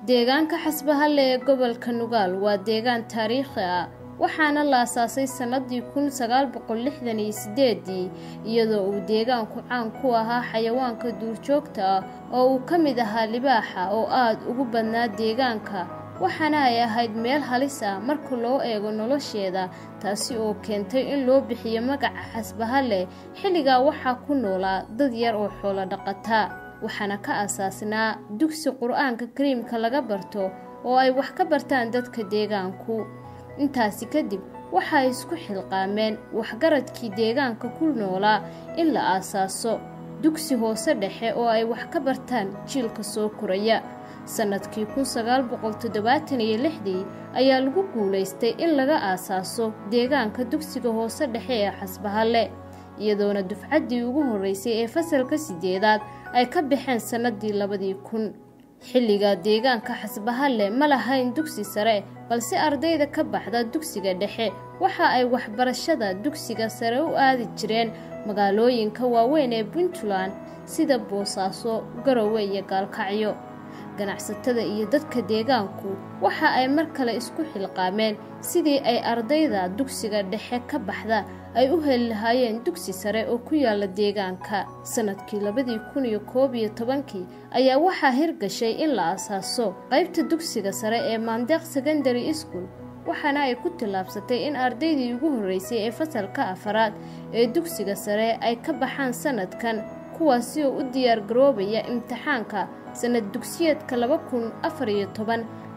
deegaanka xasbahalle ee gobolka Nugaal waa deegaan taariikhi ah waxaana la aasaasay sanadii 1968 iyadoo uu deegaanku caan ku ahaa xayawaanka duurjoogta ah oo uu ka mid ahaa libaaxa oo aad ugu badnaa deegaanka waxaana ay ahayd meel halis ah marka loo eego nolosheeda taasi oo keentay in loo bixiyo magaca xasbahalle xilliga waxa ku noolaa dad yar oo xoolo dhaqata waxaana ka asaasnaa dugsi quraanka kariimka laga barto oo ay wax ka bartaan dadka deegaanku intaasi kadib waxa ay isku xilqaameen waxgaradkii deegaanka ku noolaa in la aasaaso dugsi hoose dhexe oo ay wax ka bartaan jiilka soo koraya sanadkii 1976 ayaa lagu guuleystay in laga aasaaso deegaanka dugsiga hoose dhexe ee xasbahalle iyadoona dufcadii ugu horeysay ee fasalka 8aad ay ka baxeen sanadii 2000 xilliga deegaanka xasbahalle ma lahayn dugsi sare balse ardayda ka baxda dugsiga dhexe waxa ay waxbarashada dugsiga sare u aadi jireen magaalooyinka waaweyn ee Puntland sida Boosaaso, Garowe iyo Gaalkacyo ganacsatada iyo dadka deegaanku waxa ay mar kale isku xilqaameen sidii ay ardayda dugsiga dhexe ka baxda ay u heli lahaayeen dugsi sare oo ku yaala deegaanka sanadkii 2011 ayaa waxa hirgashay in la aasaaso qaybta dugsiga sare ee Mandeq Secondary School waxaana ay ku tilaabsatay in ardaydii ugu horeysay ee fasalka afaraad ee dugsiga sare ay ka baxaan sanadkan kuwaasi oo u diyaar garoobaya imtixaanka sanad dugsiyeedka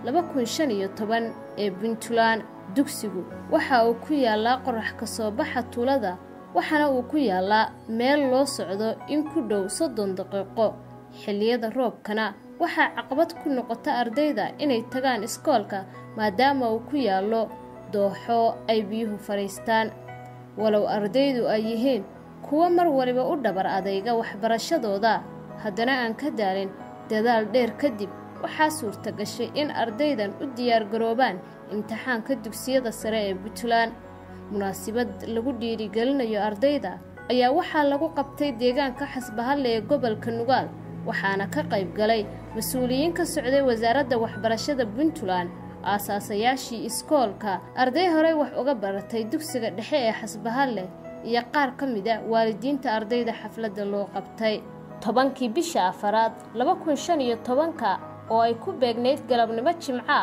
2014-2015 ee Puntland dugsigu waxa uu ku yaalaa qorax ka soo baxa tuulada waxaana uu ku yaalaa meel loo socdo in ku dhow 30 daqiiqo xilliyada roobkana waxa caqabad ku noqota ardayda inay tagaan iskoolka maadaama uu ku yaalo dooxo ay biyuhu fariistaan walow ardaydu ay yihiin kuwa mar waliba u dhabar adayga waxbarashadooda haddana aan ka daalin dadaal dheer kadib waxaa suurta gashay in ardaydan u diyaar garoobaan imtixaanka dugsiyada sare ee Puntland munaasabad lagu dhiirigelinayo ardayda ayaa waxaa lagu qabtay deegaanka xasbahalle ee gobolka Nugaal waxaana ka qayb galay mas'uuliyiin ka socday wasaaradda waxbarashada Puntland aasaasayashii iskoolka arday hore wax uga baratay dugsiga dhexe ee xasbahalle iyo qaar ka mid ah waalidiinta ardayda xafladda loo qabtay 10kii bisha afaraad 2015 oo ay ku beegneyd galabnimo Jimca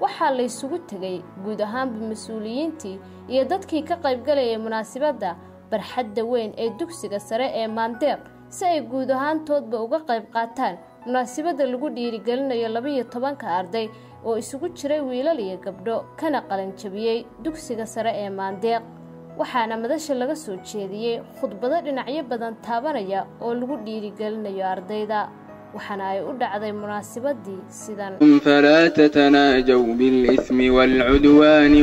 waxaa la isugu tagay guud ahaanba mas'uuliyiintii iyo dadkii ka qayb galay munaasabadda barxadda weyn ee dugsiga sare ee Mandeq si ay guud ahaantoodba uga qayb qaataan munaasabadda lagu dhiirigelinayo 12 arday oo isugu jiray wiilal iyo gabdho kana qalin jabiyay dugsiga sare ee Mandeq waxaana madasha laga soo jeediyay khudbado dhinacyo badan taabanaya oo lagu dhiirigelinayo ardayda waxaana ay u dhacday munaasabadii sidan fala tatanajaw bil ithmi wal udwan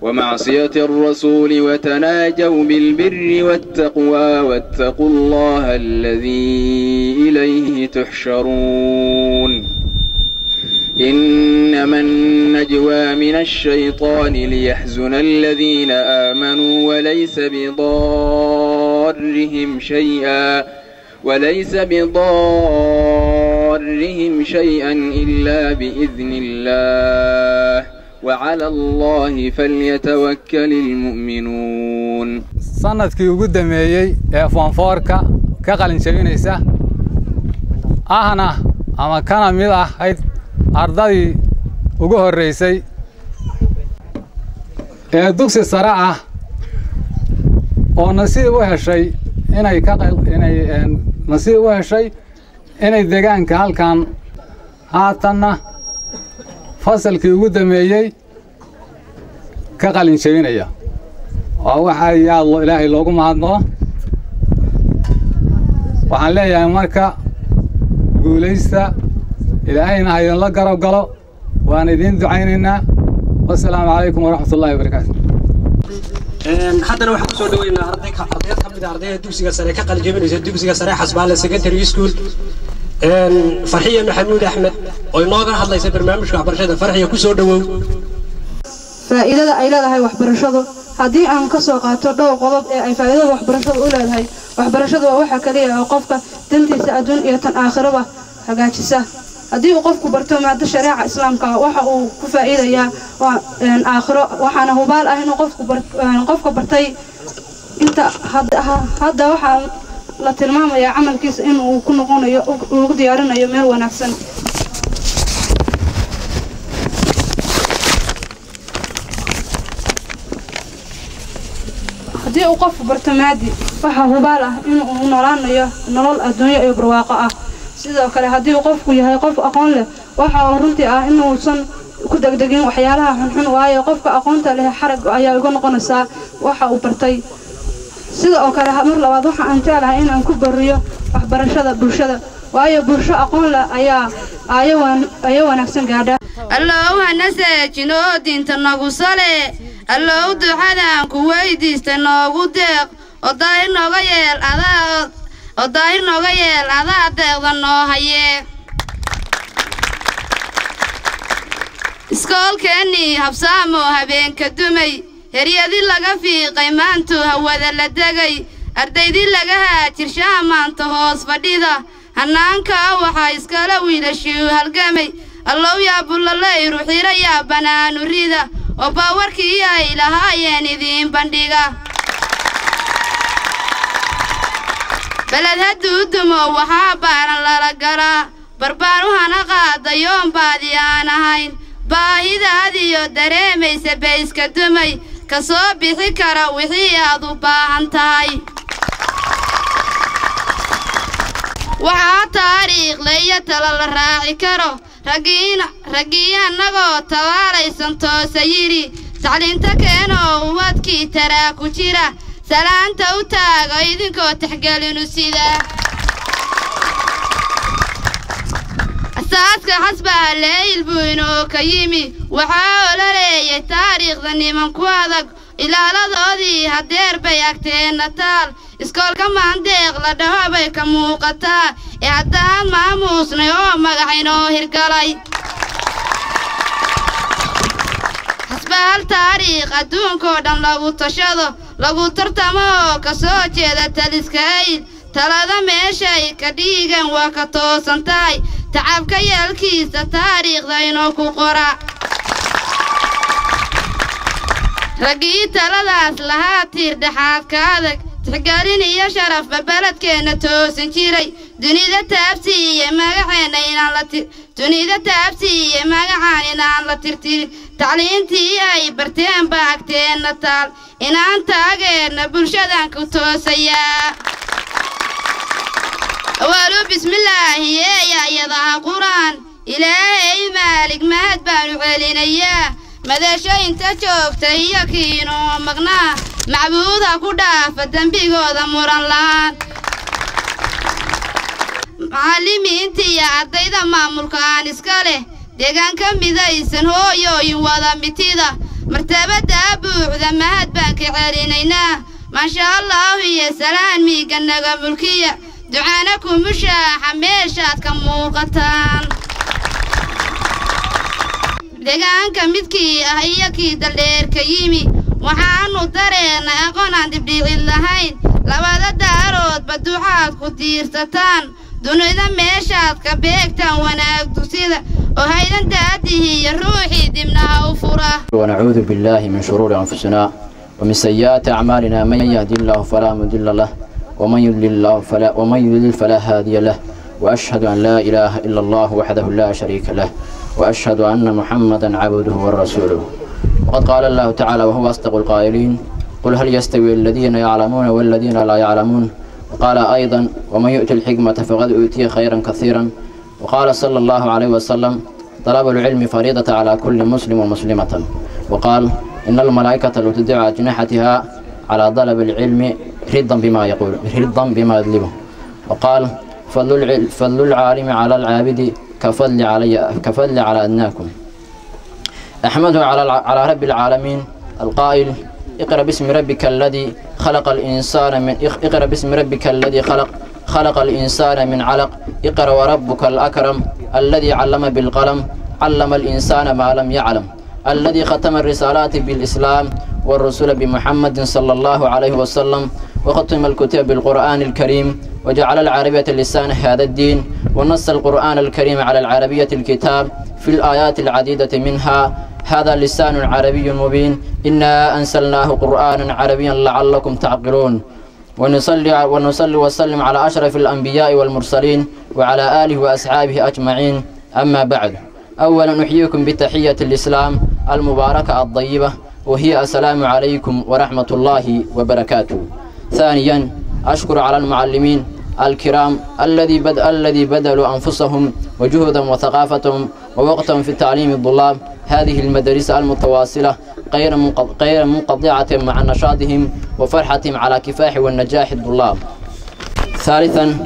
ومعصية الرسول وتناجوا بالبر والتقوى واتقوا الله الذي إليه تحشرون إنما النجوى من الشيطان ليحزن الذين آمنوا وليس بضارهم شيئا إلا بإذن الله وعلى الله فليتوكل المؤمنون sanadkii ugu dameeyay ee foonfoorka ka qalin jabinaysa ahna ama kana mid ah ardadii ugu horeysay ee dugsi sare ah oo nasiib u heshay inay deegaanka halkan haatanna fasalkii ugu dameeyay ka qalin jabinaya oo waxa ilaahay loogu mahadnaqo waxaan leeyahay marka guuleysta ilaahayna ha idinla garab galo waan idin ducaynaynaa wassalaamu calaykum waraxmatullaahi wabarakaatu haddana waxaan kusoo dhaweynaa ardayda ka mid ah ardayda dugsiga sare ka qalin jabinaysa dugsiga sare xasbahalle secondary school farxiya maxamuud axmed oo inooga hadlaysa barnaamijka waxbarashada farxiya kusoo dhawow faa'iidada ay leedahay waxbarashadu haddii aan ka soo qaato dhowr qodob ee ay faa'iidada waxbarashadu u leedahay waxbarashadu waa waxa kaliya oo qofka dantiisa adduun iyo tan aakhiraba hagaajisa haddii uu qofku barto maadada shariica islaamka waxa uu ku faa'iidayaa aakhiro waxaana hubaal ah inuu qofka bartay inta hadda waxaa la tilmaamayaa camalkiisa in uu ku noqonayo ugu diyaarinayo meel wanaagsan haddii uu qofku barto maadi waxaa hubaal ah inuu noolaanayo nolol adduunyo iyo barwaaqo ah sidoo kale haddii uu qofku yahay qof aqoon leh waxa uu runtii ah inuusan ku degdegin waxyaalaha xunxun waayo qofka aqoonta leh xarag ayaa uga noqonaysaa waxa uu bartay sidoo kale mar labaad waxa aan jeclahay in aan ku bariyo waxbarashada bulshada waayo bulsho aqoon leh ayaa wanaagsan gaadha allow hana saajino diinta nagu sale allow ducadan ku weydiista noogu deeq oo daahir nooga yeel adaa deeqda noo haye iskoolkeennii habsaamo habeenka dumay heryadii laga fiiqay maantuu hawada la degay ardaydii laga haajirshaa maanta hoos fadhida hannaankaa waxaa iskala wiilashii halgamay allow yaa bullaleyru xira yaa banaanu rida oo baawarkii ay lahaayeen idiin bandhiga beled hadduu dumo waxaa baaran lala galaa barbaaru hana qaadayoon baadi aan ahayn baahidaadiyo dareemaysa bayska dumay ka soo bixi kara wixii aad u baahan tahay waxaa taariikhlaya tala la raaci karo raggii annagoo tabaalaysan toosa yidhi tacliinta keenoo umadkii taraa ku jira salaanta u taago idinkoo taxgelinu sida asaaska xasbaha leyl buu inoo ka yimi waxaa ololeeyay taariikhda nimanku adag ilaaladoodii hadeer bay agteenna taal iskoolka maandeeq la dhaho bay ka muuqataa ee haddaan maamuusnay oo magax inoo hirgalay xasbahal taariikh adduunkoo dhan lagu tashado lagu tartamo oo ka soo jeeda taliska ayl talada meeshay ka dhiigan waa ka toosan tahay tacabka yeelkiisa taariikhda inoo ku qora raggii taladaas lahaa tiir dhexaadka adag tixgelin iyo sharafba beledkeenna toosan jiray dunida taabsiiye magacaan inaan la tirtirin tacliintii ay barteen baa agteenna taal inaan taageerna bulshadan ku toosayaa awaalu bismillaahi yeeyaa yadaha qur'aan ilaahay maalig mahad baanu celinayaa madasho inta joogta iyo kiinoo maqnaa macbuudha ku dhaafa dembigooda muran la'aan macallimiintiiyo ardayda maamulkaan iska leh deegaanka midaysan hooyooyin wada mitida martabada buuxda mahad baan ka celinaynaa maasha allahu iyo salaan miiga naga mulkiya ducaana ku mushaaxa meeshaad ka muuqataan deegaanka midkii ah iyo kii daldheer ka yimi waxaanu dareennay aqoonaan dibdhiicid lahayn labada daaroodba ducaad ku tiirsataan dunida meeshaad ka beegtaan wanaag dusida oo haydan daadihi iyo ruuxii dibnaha u fura ونعوذ بالله من شرور أنفسنا ومن سيئات أعمالنا من يهدي الله فلا مضل له ومن يضلل فلا هادي له وأشهد أن لا إله إلا الله وحده لا شريك له وأشهد أن محمدا عبده ورسوله وقد قال الله تعالى وهو أصدق القائلين قل هل يستوي الذين يعلمون والذين لا يعلمون وقال أيضا ومن يؤتي الحكمة فقد أوتي خيرا كثيرا وقال صلى الله عليه وسلم طلب العلم فريضة على كل مسلم ومسلمة وقال إن الملائكة لتدع أجنحتها على طلب العلم رضا بما يطلبه وقال فضل العالم على العابد كفضل على أدناكم أحمده على رب العالمين القائل اقرأ باسم ربك الذي خلق الإنسان خلق الإنسان من علق اقرأ وربك الأكرم الذي علم بالقلم علم الإنسان ما لم يعلم الذي ختم الرسالات بالإسلام والرسول بمحمد صلى الله عليه وسلم وختم الكتب بالقرآن الكريم وجعل العربية لسان هذا الدين ونص القرآن الكريم على العربية الكتاب في الآيات العديدة منها هذا لسان عربي مبين إنا أنزلناه قرآنا عربيا لعلكم تعقلون ونصلي وسلم على أشرف الأنبياء والمرسلين وعلى آله وأصحابه أجمعين أما بعد أولا نحييكم بتحية الإسلام المباركة الطيبة وهي السلام عليكم ورحمة الله وبركاته. ثانيا أشكر على المعلمين الكرام الذي بذلوا أنفسهم وجهدهم وثقافتهم ووقتهم في تعليم الطلاب هذه المدارس المتواصلة غير منقطعة مع نشاطهم وفرحتهم على كفاح والنجاح الطلاب. ثالثا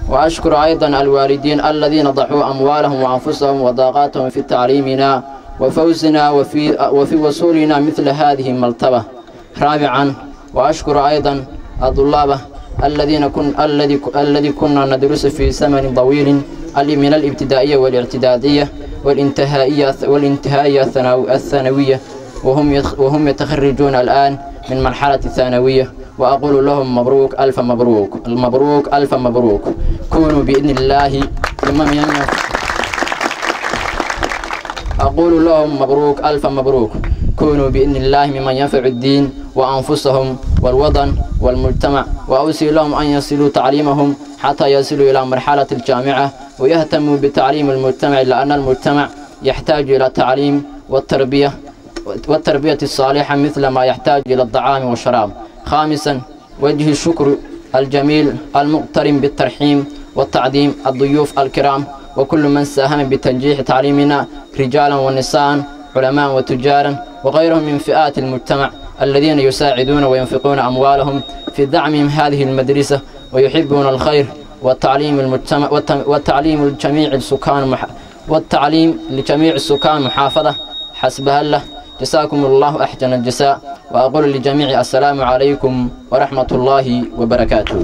وأشكر أيضا الوالدين الذين ضحوا أموالهم وأنفسهم وطاقاتهم في تعليمنا وفوزنا وفي وصولنا مثل هذه المرتبة. رابعا وأشكر أيضا الطلاب الذي كنا ندرس في زمن طويل من الابتدائية والاعتدادية والانتهائية الثانوية وهم يتخرجون الآن من مرحلة الثانوية وأقول لهم مبروك ألف مبروك مبروك ألف مبروك. كونوا بإذن الله أقول لهم مبروك ألف مبروك. كونوا بإذن الله ممن ينفع الدين وأنفسهم والوطن والمجتمع وأوصي لهم أن يصلوا تعليمهم حتى يصلوا إلى مرحلة الجامعة ويهتموا بتعليم المجتمع لأن المجتمع يحتاج إلى التعليم والتربية الصالحة مثل ما يحتاج إلى الطعام والشراب. خامسا وجه الشكر الجميل المقترن بالترحيم والتعظيم الضيوف الكرام وكل من ساهم بتنجيح تعليمنا رجالا ونساء علماء وتجارا وغيرهم من فئات المجتمع الذين يساعدون وينفقون أموالهم في دعمهم هذه المدرسة ويحبون الخير والتعليم لجميع السكان محافظة حسبها الله. جزاكم الله أحسن الجزاء وأقول لجميع السلام عليكم ورحمة الله وبركاته.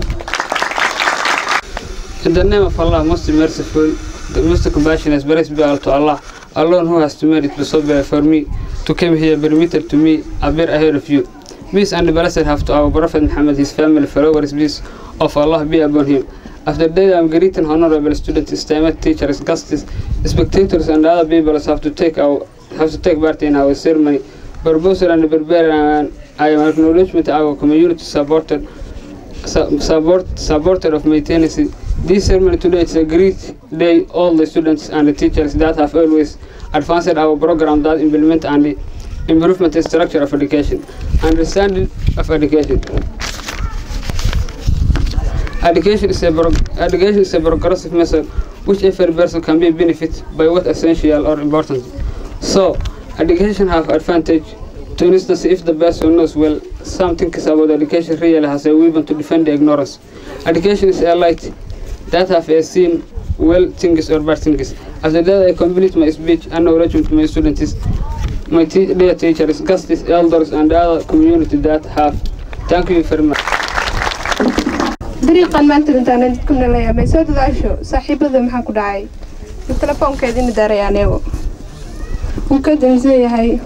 In the name of Allah, most merciful, the most compassionate, praise be to Allah, alone who has to merit to so for me to come here, permitted to me, appear ahead of you. Peace and blessed have to our Prophet Muhammad, his family, followers, peace of Allah be upon him. After that, I am greeting honorable students, esteemed teachers, guests, spectators, and other people have to take part in our ceremony. Proposal and preparing, I am acknowledgement our community supporter of my Tennessee. This ceremony today is a great day. All the students and the teachers that have always advanced our program that implement and the improvement structure of education, understanding of education. Education is a progressive method which every person can be benefit by what essential or important. So, education have advantage. To instance, if the person knows well something about education really has a weapon to defend the ignorance. Education is a light that have seen well things or bad things. After that, I complete my speech and acknowledgement to my students, my dear teachers, guests, elders, and other community that have. Thank you very much. طريقا ما انت كنا لا ما يسود ذاشو صاحب ذا محاكو داعي التلفون كذي مداري يعني وكذا زي هاي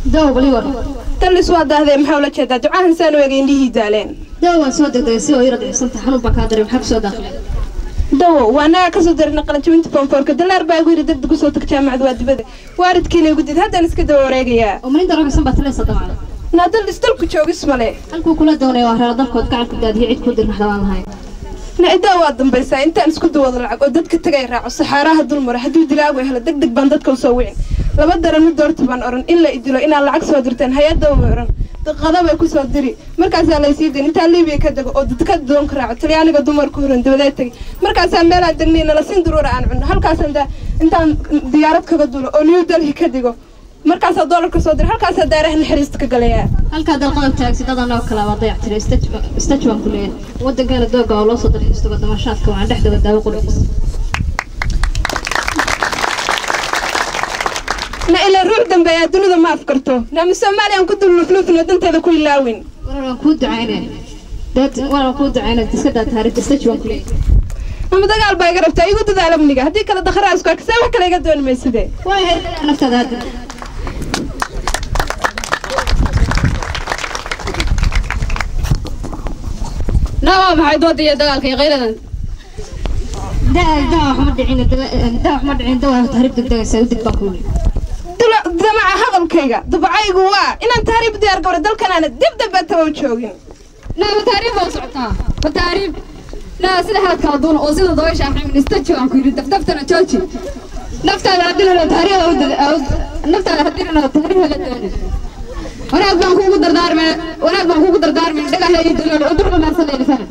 داو بليور تلس وادا هذا محاولة كذا دعاء إنسان ويجين ليه دالين داو صوت دايسي ويرد يسنت حنو بكادر محبس داخل داو وأنا كسر نقلت جوينت فور كدلار باقي ردد قصوتك جامع دواد بدي وارد كيني وجدت هذا نسك دوريجيا ومن درجة سبعة ثلاثة طبعا نادل استلك شو اسمه له الكو كل دوني وهر ضفكود كعب كداد يعيد كودر نحن هاي نعدا وادم بس أنت نسكت دواد العق ودتك تجير الصحراء هدول مرة حدو دلاوي هلا دق بندتك وسوين لما در المدور تبان أورن إلا يدلو إن العكس ودرتين هيا دورن قضاء يكون صدري مركز على يسيدين أنت اللي بيكدق أو تكدون كراع ترياني قدومر كورن دبلتي مركز ملا دنينا لسين ضرورة عنه هل كاسن ده أنت ديارتك قدولو أو نيو دل هكدقو مركز الدولار كصدر هل كاس داره نحرستك قليا هل كذا القلم تاكسي ده أنا وكلا وضيع تري استجوان كلية ودقنا الدوقة ولا صدر استقدم مشاتك وعند حد قدامه قلبس لا إلا الروح دم بيادون ذا ما فكرته نعم السومالي أن كنت الفلوس ودنت هذا كل لاوين وأنا كود عينه وأنا كود عينه تسكت هاري تستجوان كلية أما ده قال بايقرب تاي يقول ده على منيجا هدي كلا دخل رأسك كسامح كلا يقدون مسدة واحد نفس هذا نعم ما حيدود يا دال كي غير دا أحمد عين دا أحمد عين دا تهرب دا سعودك بقولي ده مع هذا الكيجا دبعي جوا إن أنت هرب ديار قبل دل كان أنا دب بتوجهين لا بتعريف وصعتها بتعريف لا سلاح كادون أوزيل ضويش أحنا من استجوا عن كل دفتنا تشوشي نفتح هدينا التاريخ أو نفتح هدينا التاريخ للدنيا وناك بنكون دردار من دقة هي يدل العذر ما صلي لسنة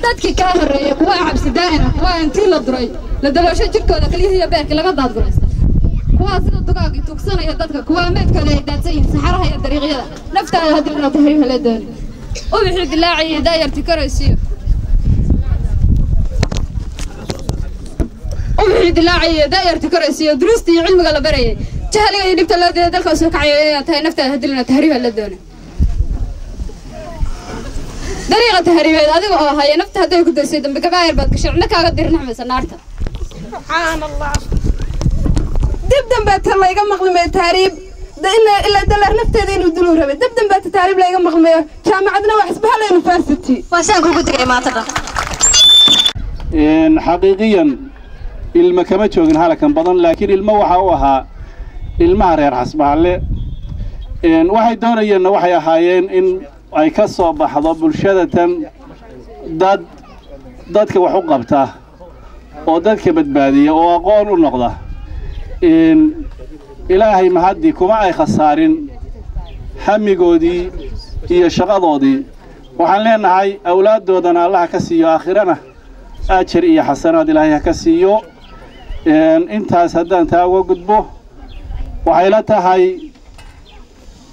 dadkii ka horeeyay kuwa cabsi daa'ina kuwa intii la duray la daloosho jirkooda kaliya beerka laga daadguraysto kuwa sida dugaag tugsanaya dadka kuwa meedkooda ay daadsayin saxaraha iyo dariiqyada naftaada hadii la tahriib la doon oo wixii dilaaciye daayarti karaysiyo oo wixii dilaaciye daayarti karaysiyo duruustii cilmiga la barayay jahliga iyo dhibta la dalka soo kacay tahay naftaada hadii la tahriib la doon طريقة تهريبية هذه أو هاي نفتح هذا يقدر يصير دم بكباير بعد كشر نك أقدر نحمل سنارته سبحان الله دم بات الله يجمع مغلمة تهريب ده إلا دلار نفتح ذي ندلور هبه دم بات تهريب لا يجمع مغلمة كان عندنا واحد بها لا ينفستي واسان كوكو ما ترى إن حقيقيا المكمة شوقن هلا كان بدن لكن الموحة وها المهر حسب عليه إن واحد دون ين واحد هايين إن ay ka soo baxdo bulshadatan dadka wax u qabta oo dadka badbaadiya oo aqoon u noqda ilaahay mahadi kuma ay khasaarin hamigoodii iyo shaqadoodii waxaan leenahay awlaaddoodana Allah ka siiyo aakhirana ajir iyo xasanaad ilaahay ka siiyo intaas haddaan taa uga gudbo waxay la tahay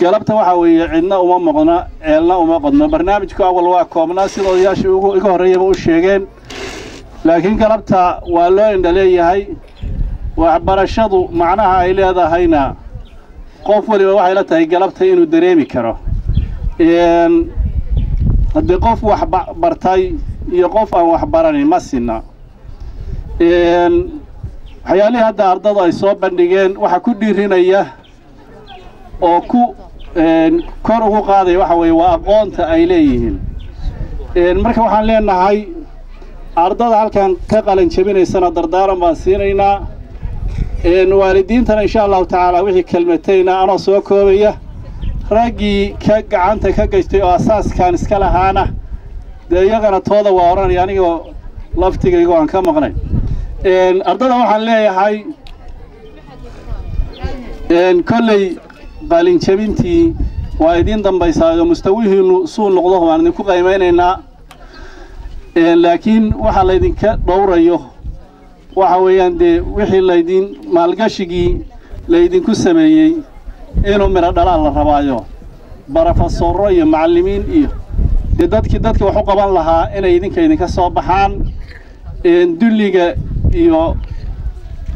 galabta waxa weeye cidna uma maqna ceelna uma qodno barnaamijku awal waa koobnaa sidoo yaasha ugu horeeyay u sheegeen laakiin galabta waa loo indhaleeyahay waxbarashadu macnaha ay leedahayna qof waliba waxay la tahay galabta inuu dareemi karo haddii qof wax bartay iyo qof aan wax baranin ma sinna waxyaalihii hadda ardadu ay soo bandhigeen waxa ku dhiirinaya oo ku kor ugu qaaday waxa weeye waa aqoonta ay leeyihiin marka waxaan leenahay ardada halkan ka qalin jabinaysana dardaaran baan siinaynaa waalidiintana insha Allah taala wixii kalmatayna anoo soo koobaya raggii ka gacanta ka gaystay oo asaaskan iska lahaana iyagana tooda waa oranaya anigoo laftigayga aan ka maqnay ardada waxaan leeyahay kolley qalin jabintii waa idin dambaysaa mustawihiinu suu noqdo waan idinku qiimeynaynaa laakiin waxa la idinka dhowrayo waxa weeyaan dee wixii la idin maalgashigii la idinku sameeyey inuu miro dhalaan la rabaayo barofesoro iyo macallimiin iyo dadka wax u qaban lahaa inay idinka soo baxaan dulliga iyo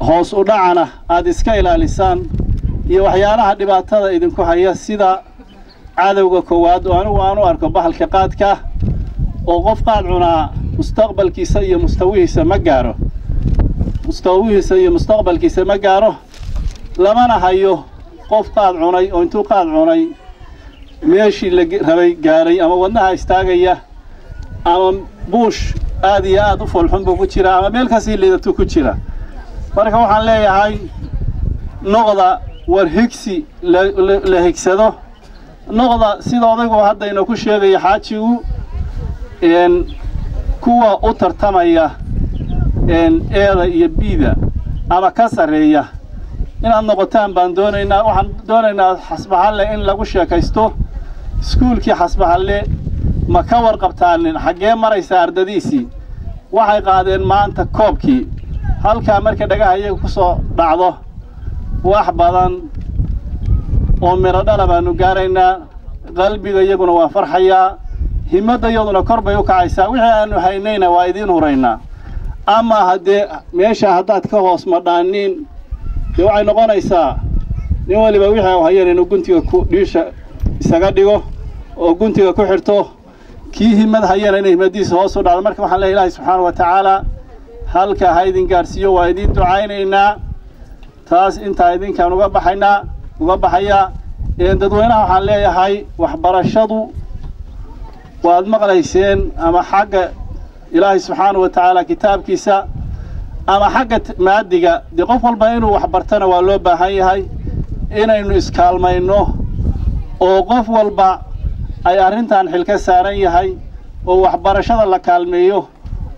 hoos u dhacana aad iska ilaalisaan iyo waxyaalaha dhibaatada idinku haya sida cadawga koowaad oo anigu aan u arko bahalka qaadka oo qof qaad cunaa mustaqbalkiisa iyo mustaqbalkiisa ma gaaro lamana hayo qof qaad cunay oo intuu qaad cunay meeshii la rabay gaaray ama wadnaha istaagaya ama buush aad iyo aad u foolxun buu ku jira ama meel kasii liidato ku jira marka waxaan leeyahay noqda war higsi la higsado noqda sida odaygu hadda inoo ku sheegaya xaajigu kuwa u tartamaya eeda iyo biida ama ka sareeya inaad noqotaan baan doonaynaa waxaan doonaynaa xasbahalle in lagu sheekaysto iskuulkii xasbahalle ma ka warqabtaanin xaggee maraysa ardadiisii waxay qaadeen maanta koobkii halkaa marka dhagaha iyaga ku soo dhacdo wax badan oo miro dhala baanu gaaraynaa qalbiga iyaguna waa farxayaa himada iyaduna kor bay u kacaysaa wixii aanu haynayna waa idiin huraynaa ama haddee meesha haddaad ka hoos madhaaniin dee waxay noqonaysaa nin waliba wixii u hayeen inuu guntiga dhiisha isaga dhigo oo guntiga ku xirto kii himad hayeen inay himadiisa hoos u dhacdo marka waxaan leeyahay ilaahay subxaanahu wa tacaala halka ha idin gaarsiiyo waa idin ducaynaynaa taas intaa idinkaan uga baxayaa dadweynaha waxaan leeyahay waxbarashadu waad maqlayseen ama xagga ilaahay subxaanahu wa tacaala kitaabkiisa ama xagga maadiga dee qof walba inuu wax bartana waa loo baahan yahay inaynu iskaalmayno oo qof walba ay arrintan xil ka saaran yahay oo waxbarashada la kaalmeeyo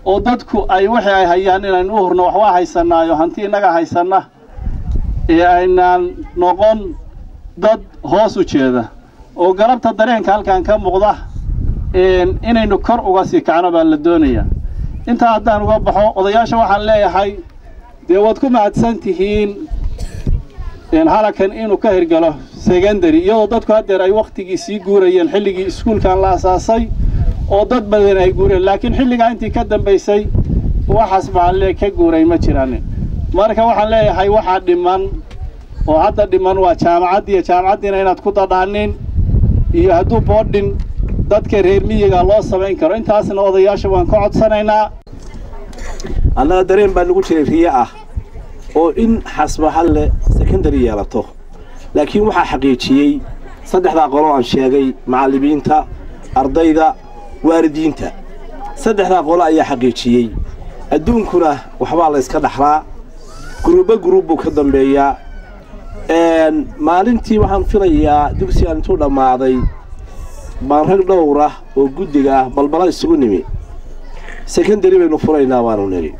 oo dadku ay wixii ay hayaan inaynu u hurno wax waa haysanaayo hanti innaga haysanna ee aynaan noqon dad hoos u jeeda oo galabta dareenka halkan ka muuqda inaynu kor uga sii kacno baa la doonayaa intaa haddaan uga baxo odayaasha waxaan leeyahay dee waad ku mahadsan tihiin halakan inuu ka hirgalo secondary iyadoo dadku haddeer ay waqtigii sii guurayeen xilligii iskuulkan la asaasay oo dad badan ay guureen laakiin xilligaa intii ka dambaysay waxaas macalle ka guuray ma jiraan marka waxaan leeyahay waxaa dhiman oo hadda dhiman waa jaamacaddiina inaad ku dadhaanin iyo hadduu boodhin dadka reer miyiga loo samayn karo intaasna odayaasha waan ka codsanaynaa annaga dareen baa nagu jiray riyo ah oo in xasbahalle secondary yeelato laakiin waxaa xaqiijiyey saddexdaa qolo aan sheegay macallimiinta ardayda waalidiinta saddexdaa qolo ayaa xaqiijiyey adduunkuna waxbaa la iska dhaxlaa guruubo buu ka dambeeyaa maalintii waxaan filayaa dugsigaan intuu dhammaaday baan rag dhowr ah oo guddiga ah balbala isugu nimi secondary baynu furaynaa baanu niri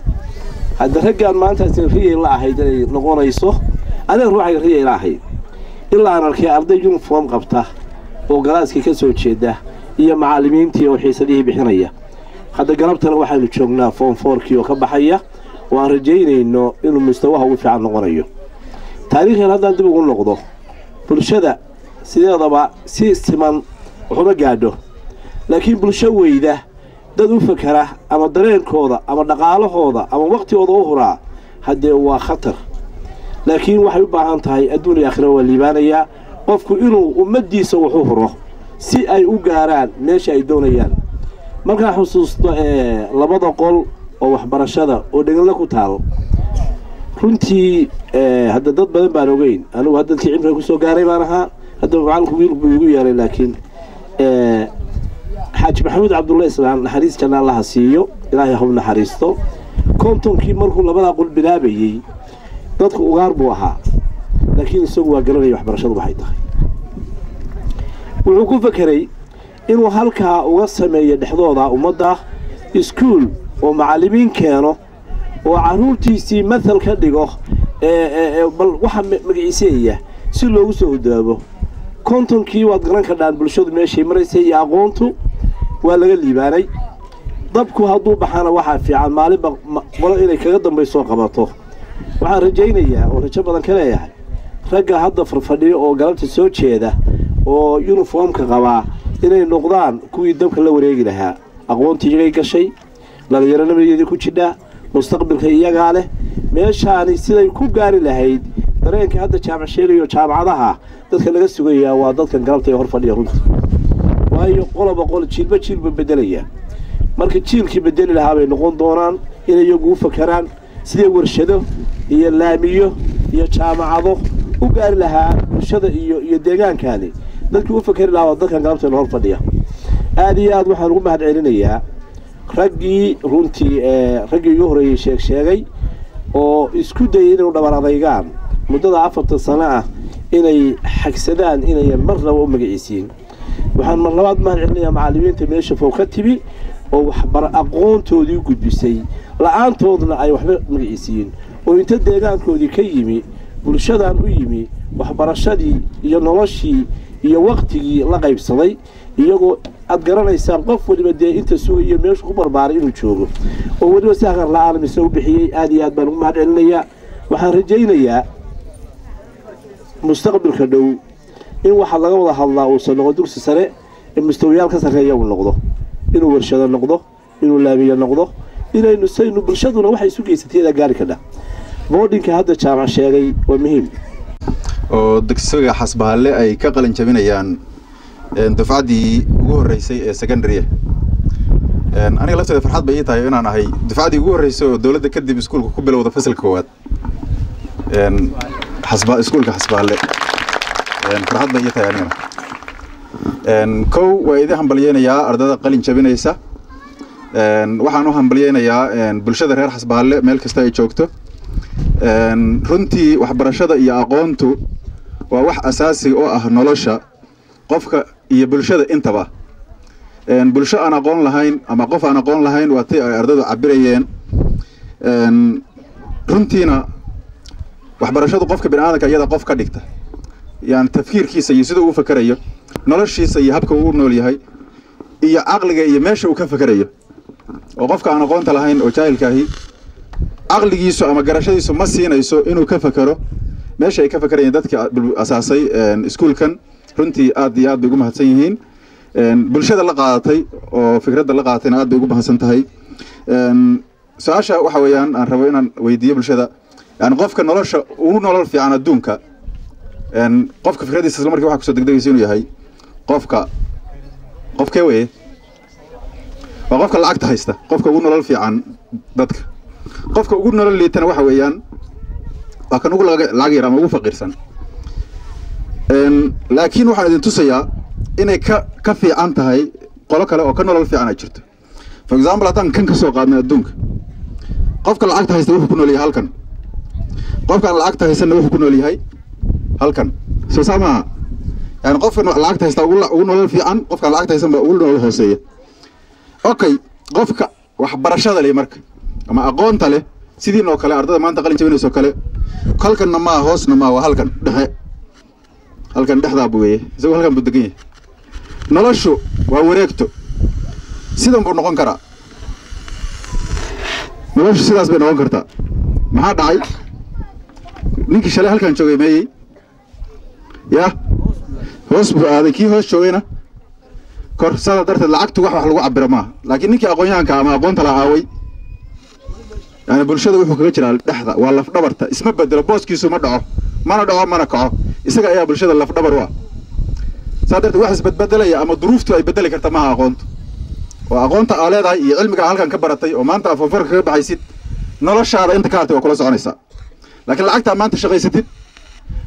hadda raggaan maantaas riyay la ahayd inay noqonayso adeer ruuxay riyay la ahayd ilaa aan arkay arday uniform qabta oo galaaskii ka soo jeeda iyo macallimiintii oo xiisadihii bixinaya hadda galabtana waxaynu joognaa form 4kii oo ka baxaya oo aan rajaynayno inuu mustawaha ugu fiican noqonayo taariikhdan haddaan dib ugu noqdo bulshada sideedaba si siman wuxuuma gaadho laakiin bulsho weyda dad u fakara ama dareenkooda ama dhaqaalahooda ama waqtigooda u huraa haddee waa khatar laakiin waxay u baahan tahay adduun iyo aakhira waa liibaanayaa qofku inuu ummaddiisa wuxuu huro si ay u gaaraan meesha ay doonayaan markaan xusuusto labada qol oo waxbarashada oo dheganla ku taal runtii hadda dad badan baan ogeyn anigu haddadkii cimriga ku soo gaaray baan ahaa hadda macallinku wiil buu igu yeelay laakiin xaaji maxamuud cabdullahi islaan naxariis janna allaha siiyo ilaahay ha u naxariisto kontonkii markuu labadaa qol bilaabayey dadku ugaar buu ahaa laakiin isagu waa garanaya waxbarashadu waxay tahay wuxuu ku fakeray inuu halkaa uga sameeyo dhexdooda ummadda iskuul oo macallimiin keeno oo carruurtiisii mathal ka dhigo bal waxa magaciiseeya si loogu soo hodaabo kontonkii waad garan kadhaan bulshadu meeshay maraysay iyo aqoontu waa laga liibaanay dabku hadduu baxana waxaa fiican maalinba qolo inay kaga dambaysoo qabato waxaan rajaynayaa oo rajo badan ka leeyahay ragga hadda farfadhiyo oo galabta soo jeeda oo uniformka qabaa inay noqdaan kuwii dabka la wareegi lahaa aqoontii iyagay gashay dhallinyaronimadeedii ku jidha mustaqbalka iyagaa leh meeshaani siday ku gaari lahayd dareenka hadda jaamac sheegayo jaamacadaha dadka laga sugayaa waa dadkan galabta ee hor fadhiya runta waayo qoloba qol jiilba bedelaya marka jiilkii bedeli lahaa bay noqon doonaan inay iyagu u fakaraan sidee warshado iyo laamiyo iyo jaamacado u gaari lahaa bulshada iyo deegaankaani dadkii u fakari lahaa waa dadkan galabta hor fadhiya aad iyo aad waxaan ugu mahad celinayaa raggii runtii raggii ugu horreeyey sheegay oo isku dayay inay u dhabar adaygaan muddada 4 sano ah inay xagsadaan inayan marnaba u magaciisiin waxaan mar labaad mahad celinayaa macallimiinta meesha fog ka tibi oo waxbar aqoontoodii gudbisay la'aantoodna ay waxba magaciisiin oo inta deegaankoodii ka yimi bulshadan u yimi waxbarashadii iyo noloshii iyo waqtigii la qaybsaday iyagoo aad garanaysaan qof waliba dee inta sugayo meesha ku barbaaray inuu joogo oo waliba si aqar la'aan mise u bixiyey aad iyo aad baan ugu mahad celinayaa waxaan rajaynayaa mustaqbalka dhow in waxa laga wada hadlaa uusan noqon dugsi sare in mustawiyaal ka sarreeya uu noqdo inuu warshado noqdo inuu laamiyo noqdo inaynu saynu bulshaduna waxay isu geysatay gaari kadha boardingka hadda jaamac sheegay waa muhiim oo dugsiga xasbahalle ay ka qalin jabinayaan dufcadii ugu horeysay ee secondary aniga lafteeda farxad bay tahay inaan ahay dufcadii ugu horeysay oo dawladda kadib iskuulka ku bilowda fasalka koowaad iskuulka xasbahalle farxad bay tahay aniga kow waa idin hambalyeynayaa ardada qalin jabinaysa waxaan u hambalyeynayaa bulshada reer Xasbaalle meel kasta ay joogto runtii waxbarashada iyo aqoontu waa wax asaasi oo ah nolosha qofka iyo bulshada intaba bulsho aan aqoon lahayn ama qof aan aqoon lahayn waa tii ay ardadu cabirayeen runtiina waxbarashadu qofka bini'aadamka iyada qof ka dhigta yani tafkiirkiisa iyo sida uu fakarayo noloshiisa iyo habka uu nool yahay iyo aqliga iyo meesha uu ka fakarayo oo qofka aan aqoonta lahayn oo jaahilkaahi aqligiisu ama garashadiisu ma siinayso inuu ka fakaro meesha ay ka fakarayeen dadka asaasay iskuulkan runtii aad iyo aad bay ugu mahadsan yihiin bulshada la qaadatay oo fikradda la qaadatayna aad bay ugu mahadsan tahay su-aasha waxa weeyaan aan rabo inaan weydiiyo bulshada yani qofka nolosha ugu nolol fiican adduunka qofka fikradiisa isla markii waxa kusoo degdegaysa inuu yahay qofkee weye waa qofka lacagta haysta qofka ugu nolol fiican dadka qofka ugu nolol liitana waxa weeyaan waa kan ugu lacag yar ama ugu faqiirsan laakiin waxaan idin tusayaa inay ka fiican tahay qolo kale oo ka nolol fiican ay jirto for example haddaan kan ka soo qaadnay adduunka qofka lacagta haysta wuxuu ku nool yahay halkan qofkaan lacagta haysanna wuxuu ku nool yahay halkan soo saa maaha yani qofka lacagta haysta ugu nolol fiican qofkaan lacagta haysan baa ugu nolol hooseeya okay qofka waxbarashada leh marka ama aqoonta leh sidiin oo kale ardada maanta qalin jabinayso kale halkanna maa hoosna maa waa halkan dhexe halkan dhexdaa buu weeye isagoo halkan buu degan yahay noloshu waa wareegto sidan buu noqon karaa noloshu sidaas bay noqon kartaa maxaa dhacay ninkii shalay halkan joogay meeyey ya hoos buu aaday kii hoos joogayna kor sada darteed lacagtu wax lagu cabiro maaha laakiin ninkii aqoonyahanka ama aqoonta la aaway yani bulshada wuxuu kaga jiraa dhexda waa laf dhabarta isma bedelo booskiisu ma dhaco mana dhaco mana kaco isaga ayaa bulshada laf dhabar u ah saa darteed wax isbedbedelaya ama duruuftu ay bedeli karta maaha aqoontu oo aqoonta aa leedahay iyo cilmiga halkan ka baratay oo maanta afofarka kaga baxaysid noloshaada inta ka hartay waa kula soconaysaa laakiin lacagtaa maanta shaqaysatid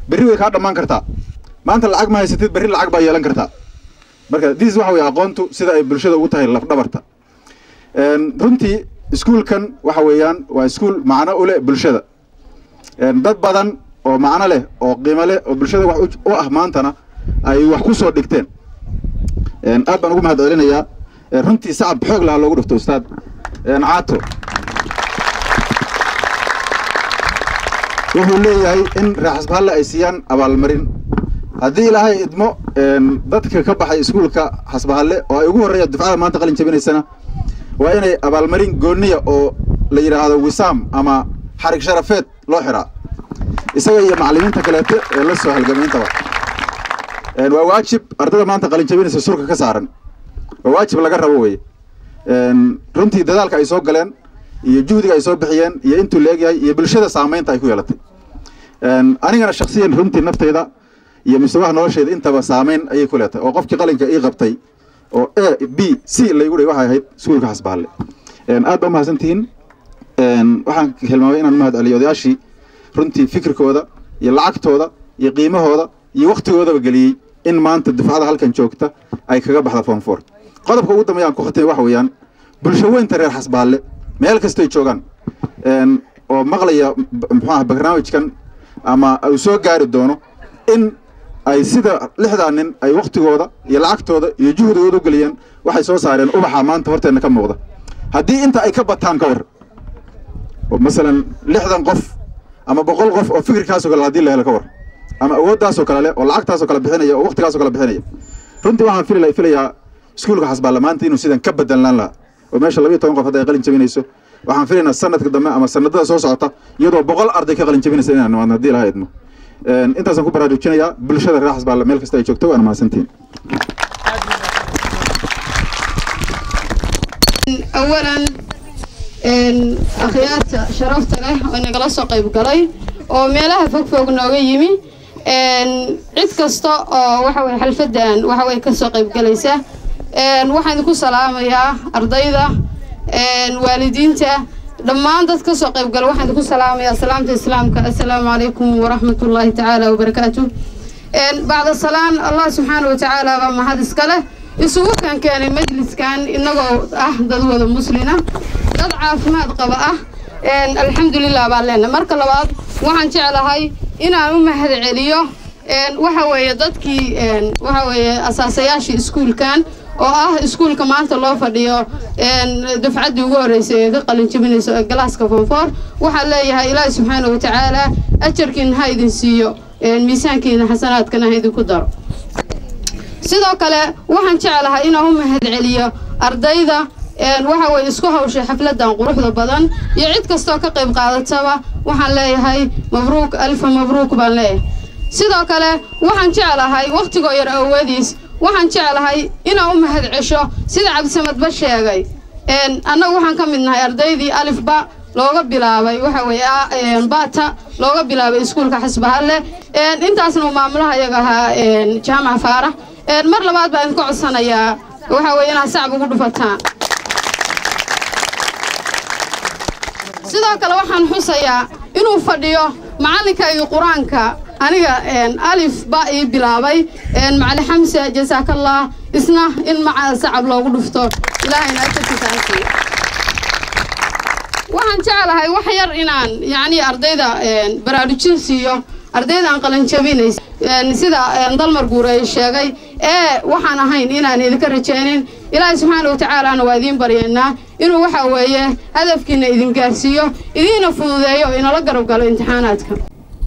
berri way kaa dhammaan kartaa maanta lacag ma haysatid berri lacag baa yeelan kartaa marka this waxa weeye aqoontu sida ay bulshada ugu tahay laf dhabarta runtii iskuulkan waxa weeyaan waa iskuul macno u leh bulshada dad badan oo macno leh oo qiimo leh oo bulshada wax u ah maantana ay wax ku soo dhigteen aad baan ugu mahad celinayaa runtii sacab xoog laha loogu dhufto ustaad caato wuxuu leeyahay in reer Xasbaalle ay siiyaan abaalmarin haddii ilaahay idmo dadka ka baxay iskuulka Xasbaalle oo ay ugu horreeya dufcada maanta qalin jabinaysana waa inay abaalmarin gooniya oo la yiraahdo wisaam ama xarig sharafeed loo xiraa isaga iyo macallimiinta kaleete ee la soo halgamaynta waa waajib ardada maanta qalin jabinaysa surka ka saaran waa waajib laga rabo weeye runtii dadaalka ay soo galeen iyo juhdiga ay soo bixiyeen iyo intuu leegyahay iyo bulshada saameynta ay ku yeelatay anigana shakhsiyan runtii naftayda iyo mustawaha nolosheeda intaba saameyn ayay ku leedahay oo qofkii qalinka ii qabtay oo A B C laygu dhigay waxay ahayd iskuulka Xasbaalle aad baa mahadsantihiin waxaan helmaamay inaan mahad celiyo odayaashii runtii fikirkooda iyo lacagtooda iyo qiimahooda iyo waqtigoodaba geliyey in maanta dufcada halkan joogta ay kaga baxda form 4 qodobka ugu dambeeyaan ku khatay waxa weeyaan bulsho weynta reer Xasbaalle meel kasta ay joogaan oo maqlaya muxuu ah barnaamijkan ama uu soo gaari doono in ay sida lixdan nin ay waqtigooda iyo lacagtooda iyo juhdigooda u galiyeen waxay soo saareen ubaxa maanta horteena ka muuqda haddii inta ay ka bataan ka war مثلا لحظة قف أما بقول قف أو فكر كاسو كلا هدي له الكور أما أود داسو كلا له والعقد داسو كلا بحنية أو وقت كاسو كلا بحنية رنتي واحد في لي سكول حسب على ما أنتي نسيدا كبدا لا وما شاء الله بيتون قف هذا يقل إنتبين يسو waxaan filaynaa sanadka dambe ama sanadada soo socota iyadoo 100 arday ka qalin jabinaysa inaan waana hadii la haydmo intaasaan ku baraarujinayaa bulshada reer Xasbaalle meel kasta ay joogto waan mahadsantiin أولاً أخيات شرفت له وأنا جلست قيب قلي وميلها فوق نوعي يمي عد كستا وحوي حلفدان وحوي كسر قيب قليسة وحنا نقول سلام يا أرضيدا والدينته لما أنت كسر قيب قل وحنا نقول سلام يا سلامة إسلامك السلام عليكم ورحمة الله تعالى وبركاته بعد السلام الله سبحانه وتعالى ما هذا سكله isugu keenay majliskan inagoo dad wada muslina dad caafimaad qaba alxamdulillah baa leenahay marka labaad waxaan jecelahay inaan u mahad celiyo waxa weeye dadkii waxa weeye asaasayaashii iskuulkan oo iskuulka maanta loo fadhiyo dufcadii ugu horeysay ee ka qalin jabinayso galaaska form 4 waxa leeyahay ilaahay subxaanahu wa ta'ala ajarkiin ha idin siiyo miisaankiina xasanaadkana ha idin ku daro sidoo kale waxaan jecelahay inaan u mahad celiyo ardayda waxa way isku hawshay xafladan quruxda badan iyo cid kasta oo ka qayb qaadataba waxaan leeyahay mabruuk alf mabruuk baan leeyahay sidoo kale waxaan jecelahay waqtiga yar awoodiis waxaan jecelahay inaan u mahad cesho sida Cabdisamad ba sheegay annagu waxaan ka mid nahay ardaydii alif ba looga bilaabay waxa way baata looga bilaabay iskuulka Xasbahalle intaasna maamulaha iyaga ahaa jaamac Faarax mar labaad baan ku codsanayaa waxa way inaan sacab ugu dhufataan sidoo kale waxaan xusayaa inuu fadhiyo macalinka iyo quraanka aniga alif ba ii bilaabay macallin Xamse jazaakallah isna in maca sacab loogu dhufto ilaahayna ajirkiisa siiyo waxaan jecelahay wax yar inaan yaani ardayda baraarujin siiyo ardayda aan qalan jabinays sida dalmar guuray sheegay waxaan ahayn inaan idinka rajaynin ilaahay subxaanahu wa ta'ala waa idin baryeena inuu waxa weeye hadafkiina idin gaarsiiyo idina fududeeyo inala garab galo imtixaanaadka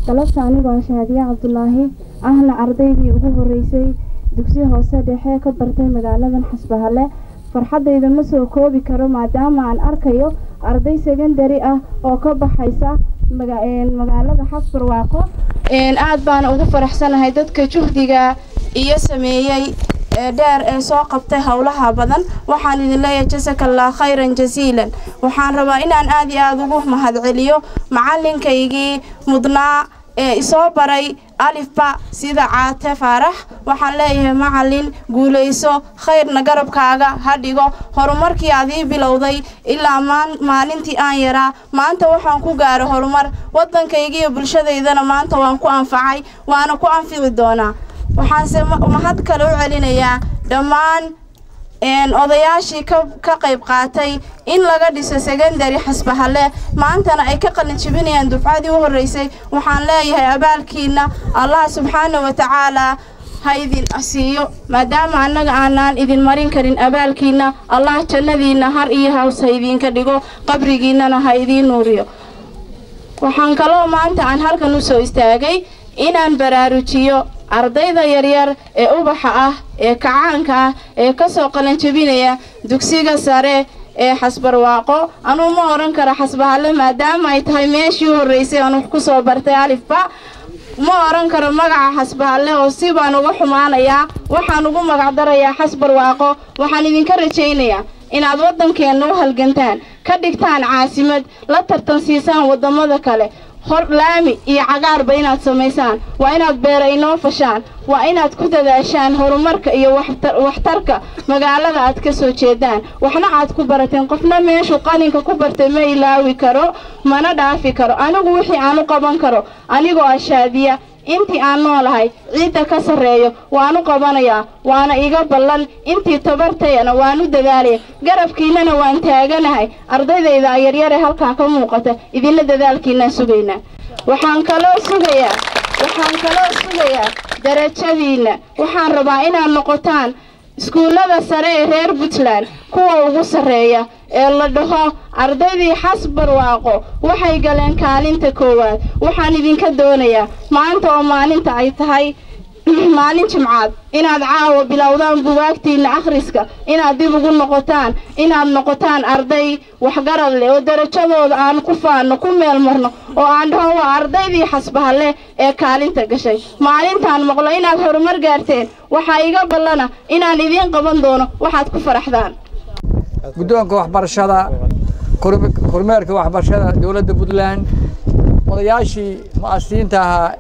galabta anigoo Shaadiya Cabdullaahi ahna ardaydii ugu horeysay dugsiga hoose dhexe ka bartay magaaladan Xasbahalle farxadayda ma soo koobi karo maadaama aan arkayo arday secondary oo ka baxaysa magaalada Xasbarwaaqo aad baan ugu faraxsanahay dadka juhdiga iyo sameeyay dheer ee soo qabtay hawlaha badan waxaan idin leeyahay jazakallahu khayran jaziilan waxaan rabaa inaan aad iyo aad ugu mahad celiyo macalinkaygii mudnaa isoo baray alifba sida Caate Faarax waxaan leeyahay macallin guuleyso khayrna garabkaaga ha dhigo horumarkii aad ii bilowday ilaa maalintii aan yaraa maanta waxaan ku gaaray horumar wadankayga iyo bulshadeydana maanta waan ku anfacay waana ku anfici doonaa waxaan mahad kale u celinayaa dhammaan odayaashii ka qayb qaatay in laga dhiso secondary Xasbahalle maantana ay ka qalin jabinayaan dufcadii u horeysay waxaan leeyahay abaalkiina Allah subxaanahu wa ta'ala ha idin asiiyo maadaama annaga aanan idin marin karin abaalkiina Allah jannadiina har iyo hoos ha idin ka dhigo qabrigiinana ha idin nuuriyo waxaan kaloo maanta aan halkan u soo istaagay inaan baraarujiyo ardayda yaryar ee ubaxa ee kacaanka ee ka soo qalan jabinaya dugsiga sare ee Xasbarwaaqo anuu ma oran kara Xasbahalle maadaama ay tahay meeshii horeysay aan wax ku soo bartay alifba ma oran karo magaca Xasbahalle oo si baan uga xumaanayaa waxaan ugu magac darayaa Xasbarwaaqo waxaan idinka rajaynayaa inaad wadankeena u halgantaan ka dhigtaan caasimad la tartansiisaan wadamada kale hor laami iyo cagaarba inaad sameysaan waa inaad beero inoo fashaan waa inaad ku dadaashaan horumarka iyo waxtarka magaalada aad ka soo jeedaan waxna aad ku barateen qofna meeshu qalinka ku bartay ma ilaawi karo mana dhaafi karo anigu wixii aan u qaban karo anigoo Shaadiya intii aan noolahay ciida ka sareeyo waanu qabanayaa waana iga ballan intii tabartayna waanu dadaalay garabkiinana waan taaganahay ardaydayda yaryar ee halka ka muuqata idinla dadaalkiina sugayna waxaan kaloo sugayaa darajadiina waxaan rabaa inaad noqotaan iskuulada sare ee reer Puntland kuwa ugu sareeya ee la dhaho ardaydii Xasbarwaaqo waxay galeen kaalinta koowaad waxaan idinka doonayaa maanta oo maalinta ay tahay maalin jimcaad inaad caawa bilowdaan buugaagtiina akhriska inaad dib ugu noqotaan inaad noqotaan arday waxgarad leh oo darajadooda aan ku faano ku meel marno oo aan dhaho waa ardaydii Xasbahalle ee kaalinta gashay maalintaan maqlo inaad horumar gaarteen waxa iga ballana inaan idin qaban doono waxaad ku faraxdaan guddoonka waxbarashada kormeerka waxbarashada dawladda Puntland odayaashii mu'asisiinta ahaa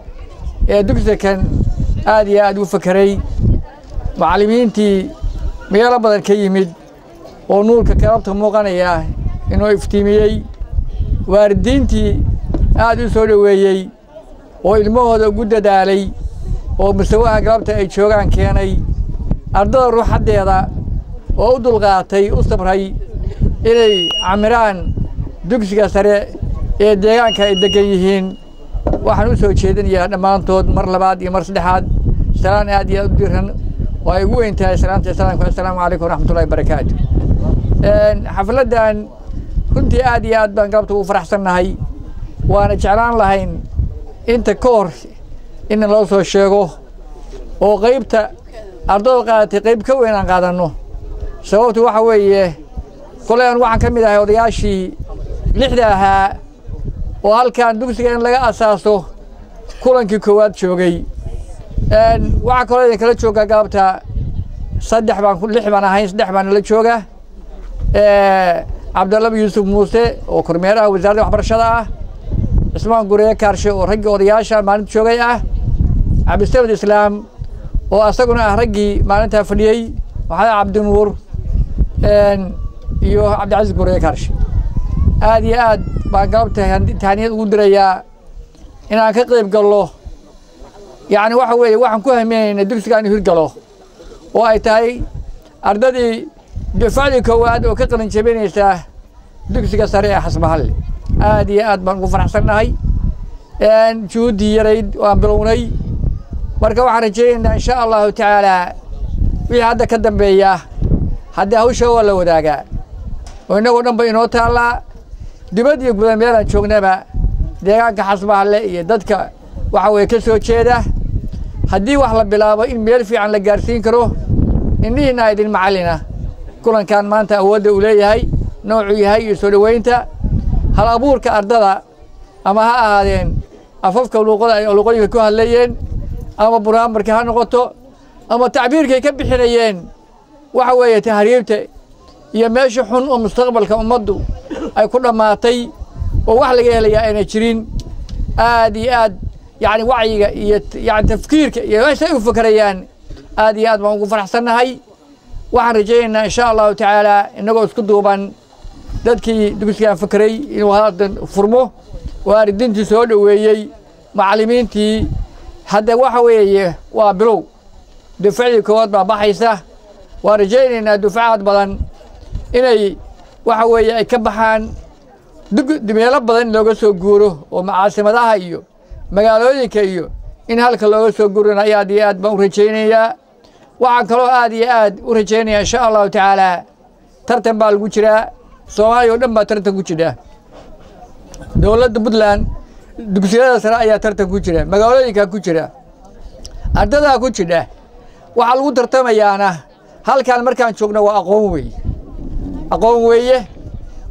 ee dugsiga kan aad iyo aad u fakeray macallimiintii meelo badan ka yimid oo nuurka kalabta muuqanaya inuu iftiimiyey waalidiintii aad u soo dhaweeyey oo ilmahooda ugu dadaalay oo mustawaha galabta ay joogaan keenay ardada ruuxadeeda oo u dulqaatay u sabray inay camiraan dugsiga sare ee deegaanka ay degan yihiin waxaan u soo jeedinayaa dhammaantood mar labaad iyo mar saddexaad salaan aad iyo aad u diran oo ay ugu weyn tahay salaanta islaamka assalaamu calaykum waraxmatullahi wabarakaatu xafladdan runtii aad iyo aad baan galabta ugu faraxsannahay waana jeclaan lahayn inta ka hor in loo soo sheego oo qaybta ardada qaadatay qayb ka weyn aan qaadanno sababtu waxa weeye kolay aan waxaan ka mid ahay odayaashii lixda ahaa oo halkan dugsiga in laga asaaso kulankii koowaad joogay waxaa kaloo idin kala jooga galabta lix baan ahayn saddex baan nala jooga cabdallaba yuusuf muuse oo kormeeraha wasaaradda waxbarashada ah cismaan gureye kaarshe oo raggii odayaasha maalinta joogay ah cabdisamed islaam oo asaguna ah raggii maalintaa fadhiyey maxamed cabdinuur iyo cabdicasiis gureye kaarshe aad iyo aad baan galabta tahniyad ugu dirayaa inaan ka qayb gallo yacni waxa weeye waxaan ku hameynayna dugsiga in hirgalo oo ay tahay ardadii dufacdii koowaad oo ka qalin jabinaysa dugsiga sare ee xasbahalle aad iyo aad baan ugu faraxsannahay juhuuddii yarayd waan bilownay marka waxaan rajaynaynaa insha allahu tacaalaa wixii hadda ka dambeeya haddii hawsha waa la wadaagaa oo innagoo dhan ba inoo taallaa dibad iyo guda meelaan joognaba deegaanka xasbahalle iyo dadka waxa weeye ka soo jeeda haddii wax la bilaabo in meel fiican la gaarsiin karo indhihiina idin macallina kulankan maanta awoodda uu leeyahay noocuu yahay iyo soo dhoweynta hal abuurka ardada ama ha ahaadeen afafka luqooyinka ku hadlayeen ama buraamarka ha noqoto ama tacbiirkay ka bixinayeen waxa weeye tahriibta iyo meesha xun oo mustaqbalka ummaddu ay ku dhammaatay oo wax laga helayaa ayna jirin aad iyo aad يعني وعيك يعني تفكيرك يعني شيء فكريان هذه هذا ما نقول فرح سنة وعن رجينا إن شاء الله تعالى إنه يسكتوا بان ذاتكي دكتور فكري إنه هذا فرمه واردين تسول ويجي معلمين تي هذا وحوي وبرو دفاعي كواد مع بحيسة ورجينا إن دفاعات بدن إنه وحوي كبحان دميلا بدن لو جسوا جورو ومعاصمة ده هيو magaalooyinka iyo in halka looga soo gurina aad iyo aad baan u rajaynayaa waxaan kaloo aad iyo aad u rajaynayaa insha allahu tacaalaa tartan baa lagu jiraa soomaaliya oo dhan baa tartan ku jira dowladda puntland dugsiyada sare ayaa tartan ku jira magaalooyinkaa ku jira ardadaa ku jira waxaa lagu tartamayaana halkan markaan joogno waa aqoon weeye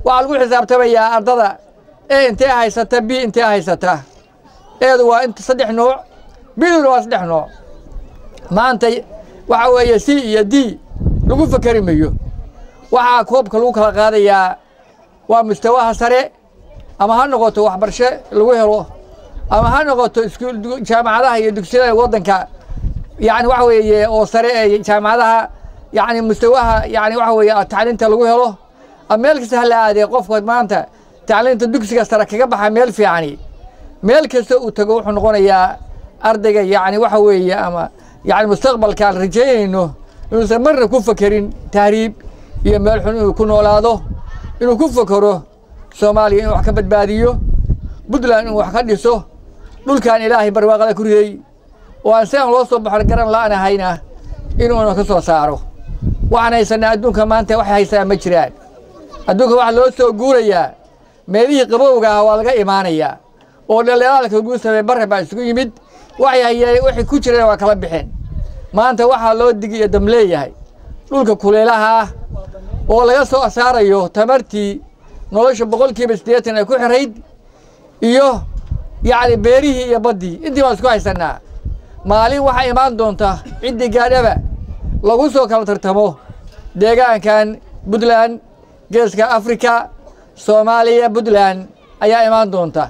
waxaa lagu xisaabtamayaa ardada e intee haysata b intee haysata eedu waa inta saddex nooc biduna waa saddex nooc maanta waxa weeye c iyo d lagu fakari mayo waxaa koobka lagu kala qaadayaa waa mustawaha sare ama ha noqoto waxbarasho lagu helo ama ha noqoto jaamacadaha iyo dugsiyada waddanka yani waxa weeye oo sare ee jaamacadaha yani mustawaha yani waxa weeye tacliinta lagu helo ama meel kasta ha la aadee qofka maanta tacliinta dugsiga sare kaga baxa meel fiicani meel kasta uu tago wuxuu noqonayaa ardayga yani waxa weeye ama yani mustaqbalkaan rajaynayno inuusan marna ku fakerin tahriib iyo meel xun inuu ku noolaado inuu ku fakero soomaaliya inuu wax ka badbaadiyo puntland inuu wax ka dhiso dhulkan ilaahay barwaaqada ku riday oo aan si aan loo soo baxo garan la'anahayna inuuna ka soo saaro waxaan haysanaa adduunka maanta waxay haysaa ma jiraan adduunka waxaa loo soo guurayaa meelihii qabowga ah waa laga imaanayaa oo dhalaalka ugu sameeyay barre baa isugu yimid waxay ku jireen waa kala bixeen maanta waxaa loo digiyo dam leeyahay dhulka kuleelaha ah oo laga soo saarayo tamartii nolosha 80% ay ku xirayd iyo yani beerihii iyo baddii intii waan isku haysanaa maalin waxaa imaan doonta ciddii gaadhaba lagu soo kala tartamo deegaankan puntland geeska afrika soomaaliya puntland ayaa imaan doonta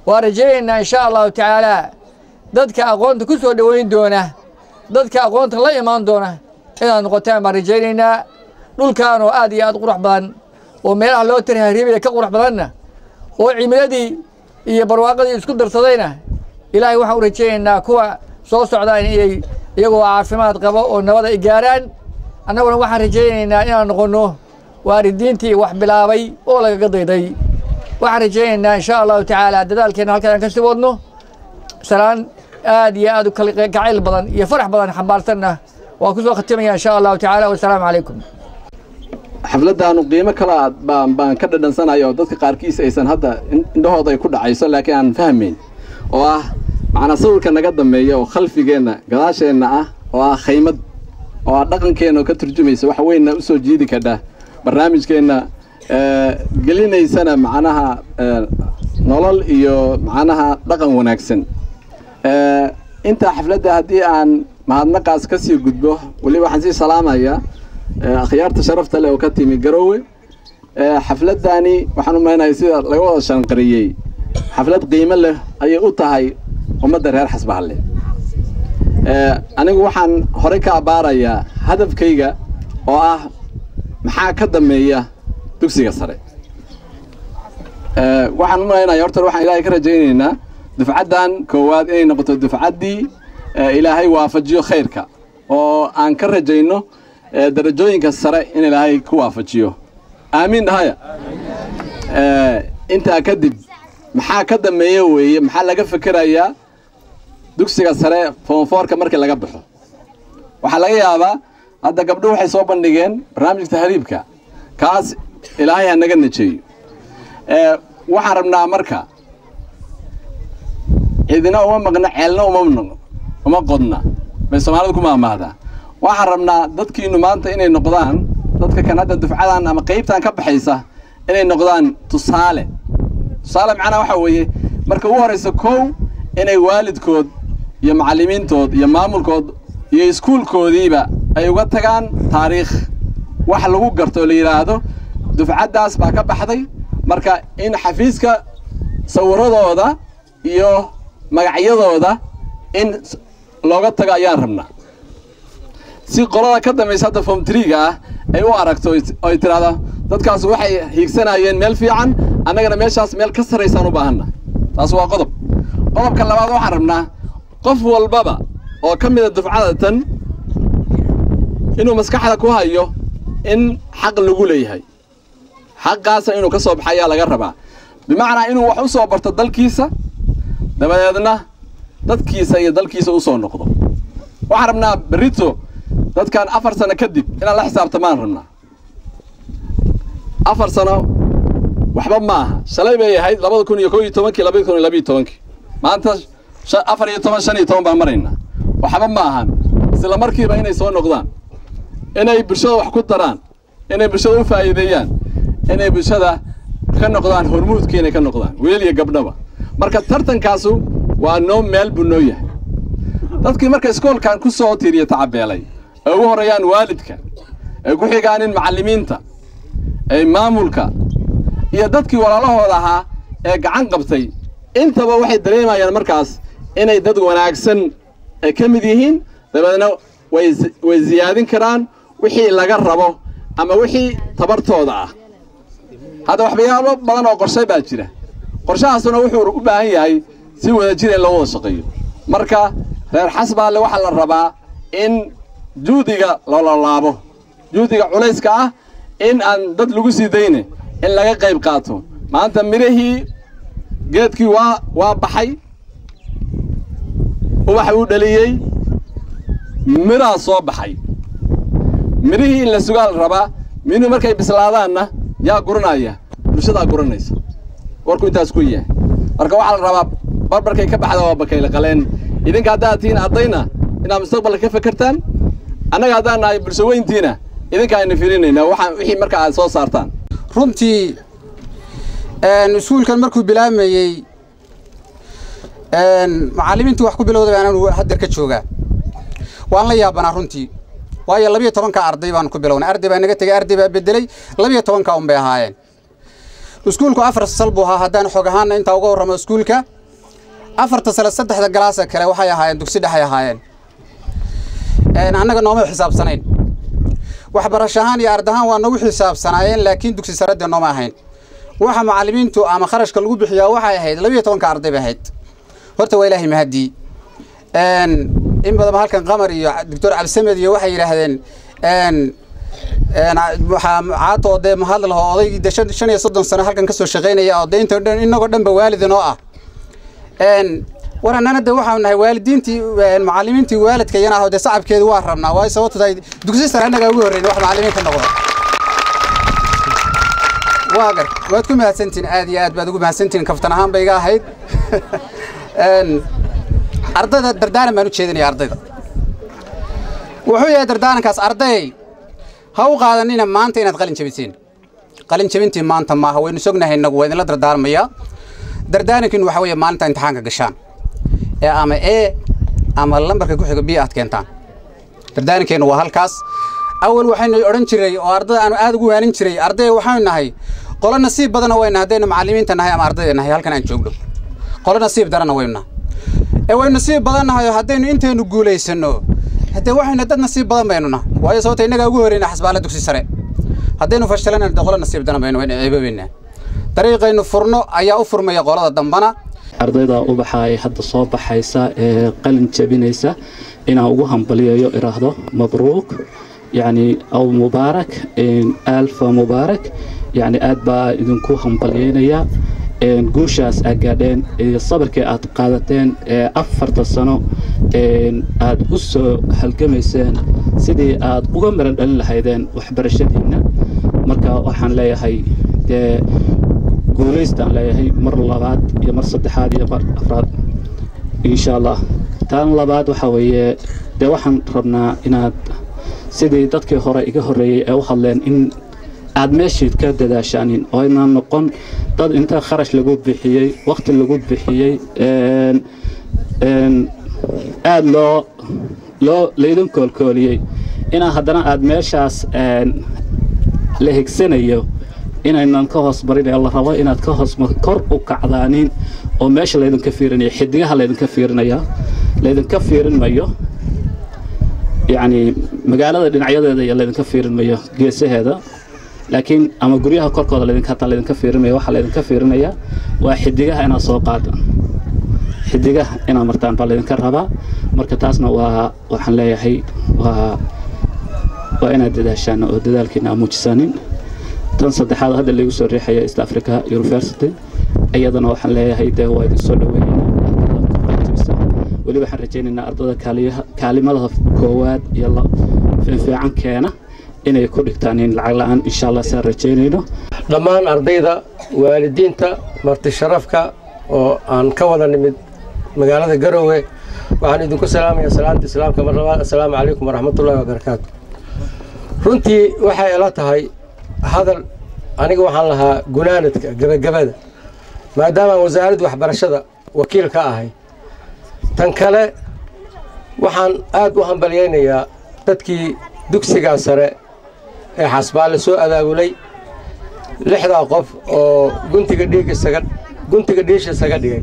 waa rajaynaynaa insha allahu tacaalaa dadka aqoonta ku soo dhoweyn doona dadka aqoonta la imaan doona inaad noqotaan baan rajaynaynaa dhulkan oo aad iyo aad qurux badan oo meelaha loo tarhariibaya ka qurux badanna oo cimiladii iyo barwaaqadii isku darsadayna ilaahay waxaan u rajaynaynaa kuwa soo socdaan inay iyagoo caafimaad qabo oo nabad ay gaaraan annaguna waxaan rajaynaynaa inaan noqono waalidiintii wax bilaabay oo lagaga dayday waxaan rajaynaynaa insha allahu tacaala dadaalkeena halkaan ka sii wadno salaan aad iyo aad u kacayl badan iyo farax badan xambaarsanna waan ku soo khatimaya insha allahu tacaala wasalaamu calaykum xafladdaanu qiimo kala baan ka dhadhansanayo dadka qaarkiis aysan hadda indhahooda ay ku dhacayso laakiin aan fahmayn oo ah macnaa sawirka naga dambeeya oo khalfigeenna gadaasheenna ah oo ah khaymad oo ah dhaqankeenna oo ka turjumaysa wax weynna u soo jiidi kadha barnaamijkeenna gelinaysana macnaha nolol iyo macnaha dhaqan wanaagsan inta xafladda haddii aan mahadnaqaas ka sii gudbo weli waxaan sii salaamayaa akhyaarta sharafta leh oo ka timi Garowe xafladani waxaan u meenahay sida laga wada shanqariyay xaflad qiimo leh ayay u tahay ummadda reer Xasbahalle anigu waxaan hore ka abaarayaa hadafkayga oo ah maxaa ka dambeeya dugsiga sare waxaan u meenahay horta waxaan ilaahay ka rajaynaynaa dufcaddan koowaad inay noqoto dufcaddii ilaahay waafajiyo khayrka oo aan ka rajayno darajooyinka sare in ilaahay ku waafajiyo aamiin dhahaya intaa kadib maxaa ka dambeeya weeye maxaa laga fikirayaa dugsiga sare form 4ka markii laga baxo waxaa laga yaabaa hadda gabdho waxay soo bandhigeen barnaamijka tahriibka kaas ilaahay ha naga najeeyo waxaan rabnaa marka cidina uma maqna ceelna uma qodna bay Soomaalidu ku maamaahdaa waxaan rabnaa dadkiinu maanta inay noqdaan dadka kan hadda dufcadan ama qaybtan ka baxaysa inay noqdaan tusaale macna waxa weeye marka ugu horeysa koow inay waalidkood iyo macallimiintood iyo maamulkood iyo iskuulkoodiiba ay uga tagaan taariikh wax lagu garto la yiraahdo dufcadaas baa ka baxday marka in xafiiska sawiradooda iyo magacyadooda in looga tago ayaan rabnaa si qolada ka dambaysa hadda form 3ga ah ay u aragto oo ay tiraahdo dadkaas waxay hiigsanayeen meel fiican annagana meeshaas meel ka sareysan u baahanna taas waa qodobka labaad waxaan rabnaa qof walbaba oo ka mid ah dufcadatan inuu maskaxda ku hayo in xaq lagu leeyahay xaqaas inuu ka soo baxaya laga rabaa bimacnaa inuu wax u soo barto dalkiisa dabadeedna dadkiisa iyo dalkiisa u soo noqdo waxaan rabnaa berito dadkan 4 sano kadib inaan la xisaabtamaan rabnaa 4 sano waxba ma aha shalay bay ahayd 2011 2012 maanta 14 baan maraynaa waxba ma ahan isla markiiba inay soo noqdaan inay bulshada wax ku daraan inay bulshada u faa'iideeyaan inay bulshada ka noqdaan hormuudkeena ka noqdaan wiil iyo gabdhaba marka tartankaasu waa noo meel bunoo yahay dadkii marka iskoolkan ku soo tiiriya tacabeelay ay ugu horeeyaan waalidka ay ku xigaan in macallimiinta ay maamulka iyo dadkii walaalahooda ahaa ee gacan qabtay intaba waxay dareemayaan markaas inay dad wanaagsan ay ka mid yihiin dabeedna way ziyaadin karaan wixii laga rabo ama wixii tabartooda ah hadda waxyaabo badan oo qorshe baa jira qorshahaasuna wuxuu u baahan yahay si wada jir in loo wada shaqeeyo marka reer Xasbahalle waxa la rabaa in juudiga la laabo juudiga culayska ah in aan dad lagu sii dayne in laga qayb qaato maanta mirihii geedkii waa baxay waxa uu dhaliyay mira soo baxay mirihii in la sugaal rabaa minu markay bislaadaanna yaa guranaya bulshada guranaysa warku intaas ku yahay marka waxa la rabaa barbarkay ka baxda waa bakay la qaleen idinka haddaad tihiin ardayna inaad mustaqbalka ka fakartaan annaga haddaan nahay bulsho weyntiina idinka aynu fiirinaynaa wixii marka aad soo saartaan runtii iskuulkan markuu bilaamayey macallimiintu wax ku bilowday aanan hadda ka joogaa waan la yaabanaa runtii waayo 12 arday baan ku bilownay arday baa naga tagay arday baa bedelay 12 un bay ahaayeen iskuulku 4 sal buu ahaa haddaan xog ahaan inta uga warramo iskuulka 4 sal 3 galaas kale waxay ahaayeen dugsi dhexe ahaayeen annaga nooma xisaabsanayn waxbarasho ahaan iyo ardahaan waa nagu xisaabsanaayeen laakiin dugsi sare nooma ahayn waxa macallimiintu ama kharashka lagu bixiyaa waxay ahayd 12 arday bay ahayd horta waa ilaahay mahadii in badan halkan qamar iyo doctor Cabdisamed iyo waxay yiraahdeen waxaa caato de mahad laho odaygii 35 sano halkan ka soo shaqeynaya oo deynta inagoo dhanba waalidinoo ah waranana de waxaan nahay waalidiintii macallimiintii waalidka yana ah de sacabkeedu waa rabnaa way sababtoo tahay dugsi sare anaga ugu horeeyay wax macallimiinta noqdo waagar waad ku mahadsantiin aad iyo aad baad ugu mahadsantiin kaftan ahaan bay iga ahayd ardayda dardaaran baan u jeedinaya ardayda wuxuu yahay dardaarankaas arday ha u qaadanina maanta inaad qalin jabiseen qalin jabintii maanta maaha waynu sognahay inagu waa idinla dardaarmaya dardaarankiin waxa weeye maalinta imtixaanka gashaan ama ama lambarka ku xiga B aad keentaan dardaarankeenu waa halkaas awal waxaynu oran jiray oo ardayda aanu aad ugu waanin jiray arday waxaanu nahay qolo nasiib badan wayna hadayna macallimiinta nahay ama ardayda nahay halkan aan joogno qolo nasiib darana wayna wayna nasiib badan nahay hadaynu inteenu guuleysano hadda waxayna dad nasiib badan baynuna waayo sababta inaga ugu horeeyna xasbaala dugsi sare hadaynu fashilana qolo nasiib daran baynu eebabeena dariiqaynu furno ayaa u furmaya qolada dambana ardayda ubaxa ay hadda soo baxaysa ee qalin jabinaysa inaan ugu hambaliyayo iraahdo mabruuk يعني أو مبارك ألف مبارك يعني أدبا إذن كو همبلينيا جوشاس أجادين الصبر كأت قادتين أفرت السنة أد أسو هالكميسين سيدي أد أغمر الهيدين وحبر الشديدنا مركا وحن لا يهي جوليستان لا يهي مر لبعض يمر صدحات يمر أفراد إن شاء الله تان لبعض وحوي ده وحن ربنا إناد sidii dadkii hore iga horeeyay ee u hadleen in aad meeshii ka dadaashaanin oo inaan noqon dad inta kharash lagu bixiyay waqti lagu bixiyay aad loo leedan koolkooliyay ina haddana aad meeshaas la higsanayo inaynan ka hoos marin ee la rabo inaad ka hoos kor u kacdaanin oo meesha leedan ka fiirinayo xidigaha leedan ka fiirinaya leedan ka fiirinayo يعني مقالة دنعيادة يلا كفير مية جيسة هذا لكن أما قريها كركض اللي كاتل اللي كفير مية واحد اللي كفير مية واحد دقيقة أنا سوقات حدقة أنا مرتان بالله كرهبا مركتاسنا وحنلاقي هي وأنا دداشان وددال كنا موجسانين تنصد هذا اللي يوصل ريحة إست أفريقيا يونيفرسيتي أيضا وحنلاقي هي ده وايد الصدوين ولي waxaan rajaynaynaa ardada kaalimada koowaad yalla fiican keena inay ku dhigtaan in lacag la'aan insha Allah saan rajaynayno dhammaan ardayda waalidiinta marti sharafka oo aan ka wada nimid magaalada Garowe waxaan idinku salaamayaa salaanta islaamka mar labaad assalaamu calaykum waraxmatullaahi wabarakaatuh runtii waxay ila tahay hadal aniga waxaan lahaa gunaanadka gabagabada maadaama wasaaradda waxbarashada wakiil ka ahay tan kale waxaan aad u hambaliyaynayaa dadkii dugsiga sare ee xasbaale soo abaabulay 6 qof oo guntiga dhiisha isaga dhigay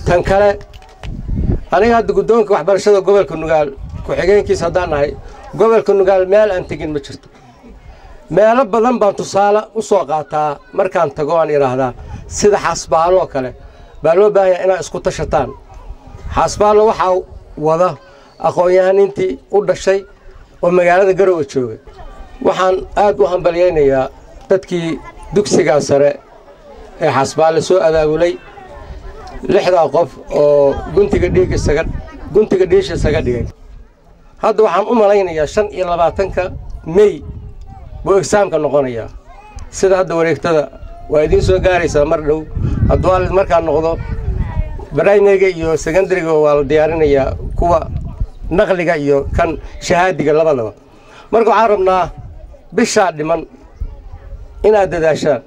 tan kale aniga hadda guddoonka waxbarashada gobolka Nugaal ku xigeenkiisa haddaan nahay gobolka Nugaal meel aan tegin ma jirto meelo badan baan tusaale u soo qaataa markaan tago aan iraahdaa sida xasbaalo kale baa loo baahan yahay inaad isku tashataan xasbaalo waxa wada aqoon-yahanintii u dhashay oo magaalada Garowe joogay waxaan aad u hambaliyaynayaa dadkii dugsiga sare ee xasbaale soo abaabulay 6 qof oo guntiga dhiisha isaga dhigay hadda waxaan u malaynayaa 25ka May buu exaamka noqonayaa sida hadda wareegtada waa idin soo gaaraysaa mar dhow haddii markaan noqdo primary iyo secondary waa la diyaarinayaa kuwa naqliga iyo kan shahaadiga labadaba marka waxaan rabnaa bisha dhiman inaad dadaashaan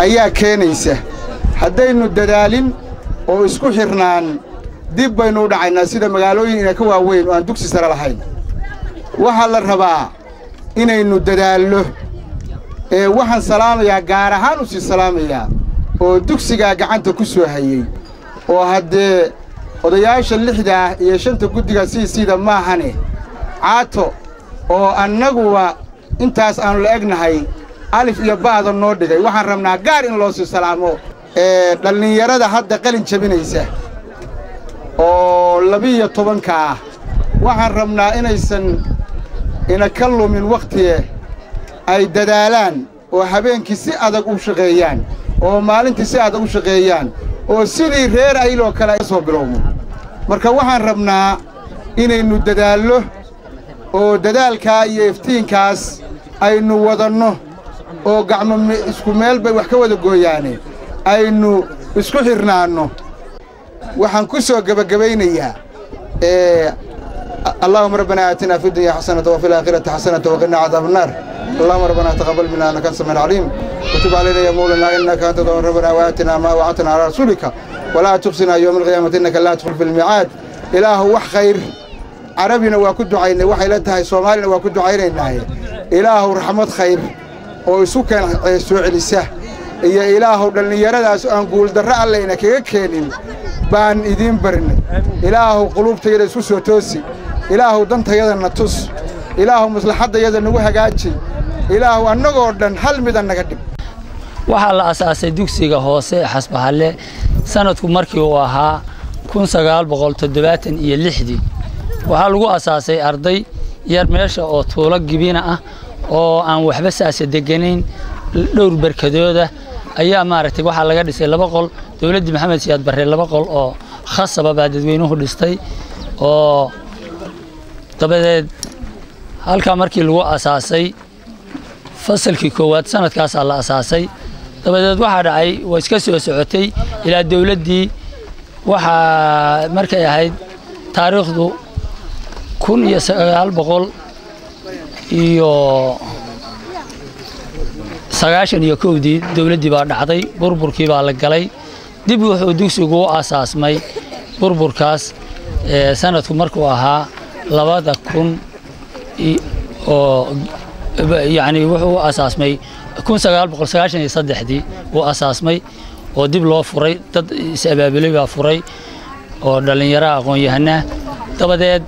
ayaa keenaysa haddaynu dadaalin oo isku xirnaan dib baynu u dhacaynaa sida magaalooyin ka waaweyn oo aan dugsi sare lahayn waxa la rabaa inaynu dadaallo waxaan salaamayaa gaar ahaan u sii salaamayaa oo dugsiga gacanta ku soo hayay oo haddee odayaasha 6 iyo 5 guddiga sida maahane caato oo annaguwa intaas aanu la egnahay alif iyo baada noo dhigay waxaan rabnaa gaar in loo sii salaamo dhalinyarada hadda qalin jabinaysa oo 12 ah waxaan rabnaa inaysan ina ka lumin waqtiye ay dadaalaan oo habeenkii si adag u shaqeeyaan oo maalintii si adag u shaqeeyaan oo sidii reer aylo kale soo bilowmo marka waxaan rabnaa inaynu dadaallo oo dadaalka iyo iftiinkaas aynu wadanno oo gacmo isku meel bay wax ka wada gooyaane aynu isku xirnaano waxaan ku soo gabagabaynayaa اللهم ربنا آتنا في الدنيا حسنة وفي الآخرة حسنة وقنا عذاب النار اللهم ربنا تقبل منا إنك أنت السميع العليم وتب علينا يا مولانا إنك أنت التواب ربنا وآتنا ما وعدتنا على رسولك ولا تخزنا يوم القيامة إنك لا تخلف الميعاد إله وح خير عربنا وكد عيني وحيلتها صومالنا وكد عينينا إله رحمة خير ويسكن سوء لسه يا إله دلني يرد أنقول درع علينا كيكين بان إدين برن إله قلوب تيجي سوسو توسي إله دنت يدا نتوس إله مصلحة يدا نوها جاتشي إله النجودن حل ميدا نقدم waxaa la asaasay dugsiga hoose xasbahalle sanadku markii uu ahaa 1976 waxaa lagu asaasay arday yar meesha oo tuulo gibina ah oo aan waxba saasa deganayn dhowr barkadooda ayaa maaragtay waxa laga dhisay 2 qol dawladda maxamed siyaad barre 2 qol oo khasaba baa dadweynuhu dhistay oo dabadeed halka markii lagu asaasay fasalkii koowaad sanadkaas la asaasay dabadeed waxa dhacay way iska soo socotay ilaa dawladdii waxa markay ahayd taariikhdu 1900 iyo 91 dawladdii baa dhacday burburkii baa la galay dib wuxuu dugsigu u asaasmay burburkaas sanadku markuu ahaa 2000 oo يعني wuxuu asaasmay 1993 uu asaasmay oo dib loo furay dad sabaabulay baa furay oo dhalinyaro aqoon-yahana dabadeed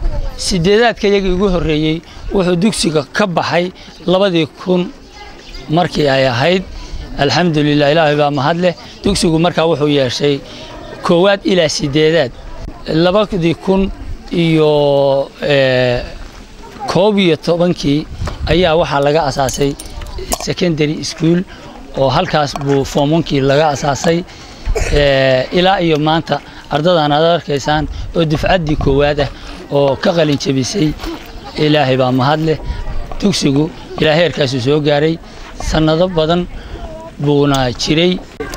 sideedaadka iyaga ugu horeeyay wuxuu dugsiga ka baxay 2000 markii ay ahayd alxamdulillah ilaahay baa mahad leh dugsigu markaa wuxuu yeeshay koowaad ilaa sideedaad 2000 iyo 11 ayaa waxa laga asaasay secondary school oo halkaas buu form 1kii laga asaasay ilaa iyo maanta ardadan aad arkaysaan oo dufcadii koowaad ah oo ka qalin jabisay ilaahay baa mahad leh dugsigu ilaa heerkaas soo gaaray sanado badan buuna jiray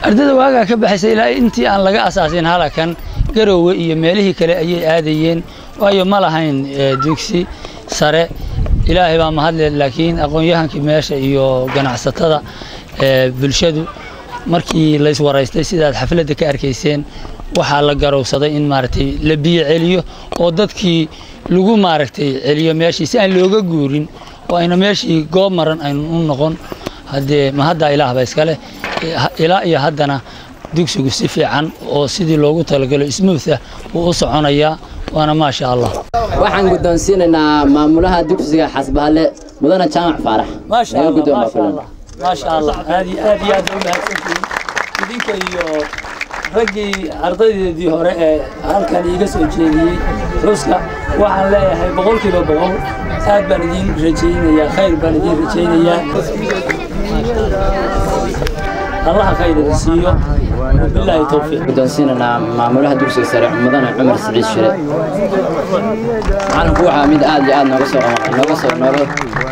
ardada waaga ka baxaysay ilaa intii aan laga asaasin halakan Garowe iyo meelihii kale ayay aadayeen waayo ma lahayn dugsi sare ilaahay baa mahad leh laakiin aqoon-yahankii meesha iyo ganacsatada bulshadu markii la iswaraystay sidaad xafladda ka arkayseen waxa la garowsaday in maartay la biyo celiyo oo dadkii lagu maartay celiyo meeshii si aan looga guurin oo ayna meeshii goob maran ay u noqon hadee ma hadda ilaahay iska leh ilaa iyo haddana dugsigu si fiican oo sidii loogu talagalay smooth ah uu soconaya وانا ما شاء الله waxaan guddoonsiinaynaa maamulaha dugsiga xasbahalle mudana jaamac faarax ما شاء الله ما شاء الله هذه يا mahadsantiin idinka iyo ragii ardaydii hore ee halkan iga soo jeediyay xuska waxaan leeyahay 100% aad baan idin rajaynayaa khayr baan idin rajaynayaa الله خير يسيو بالله توفيق guddoonsiinaynaa maamulaha dugsiga sare mudana Cumar Saciid Shire waxaan ku xamid aad iyo aad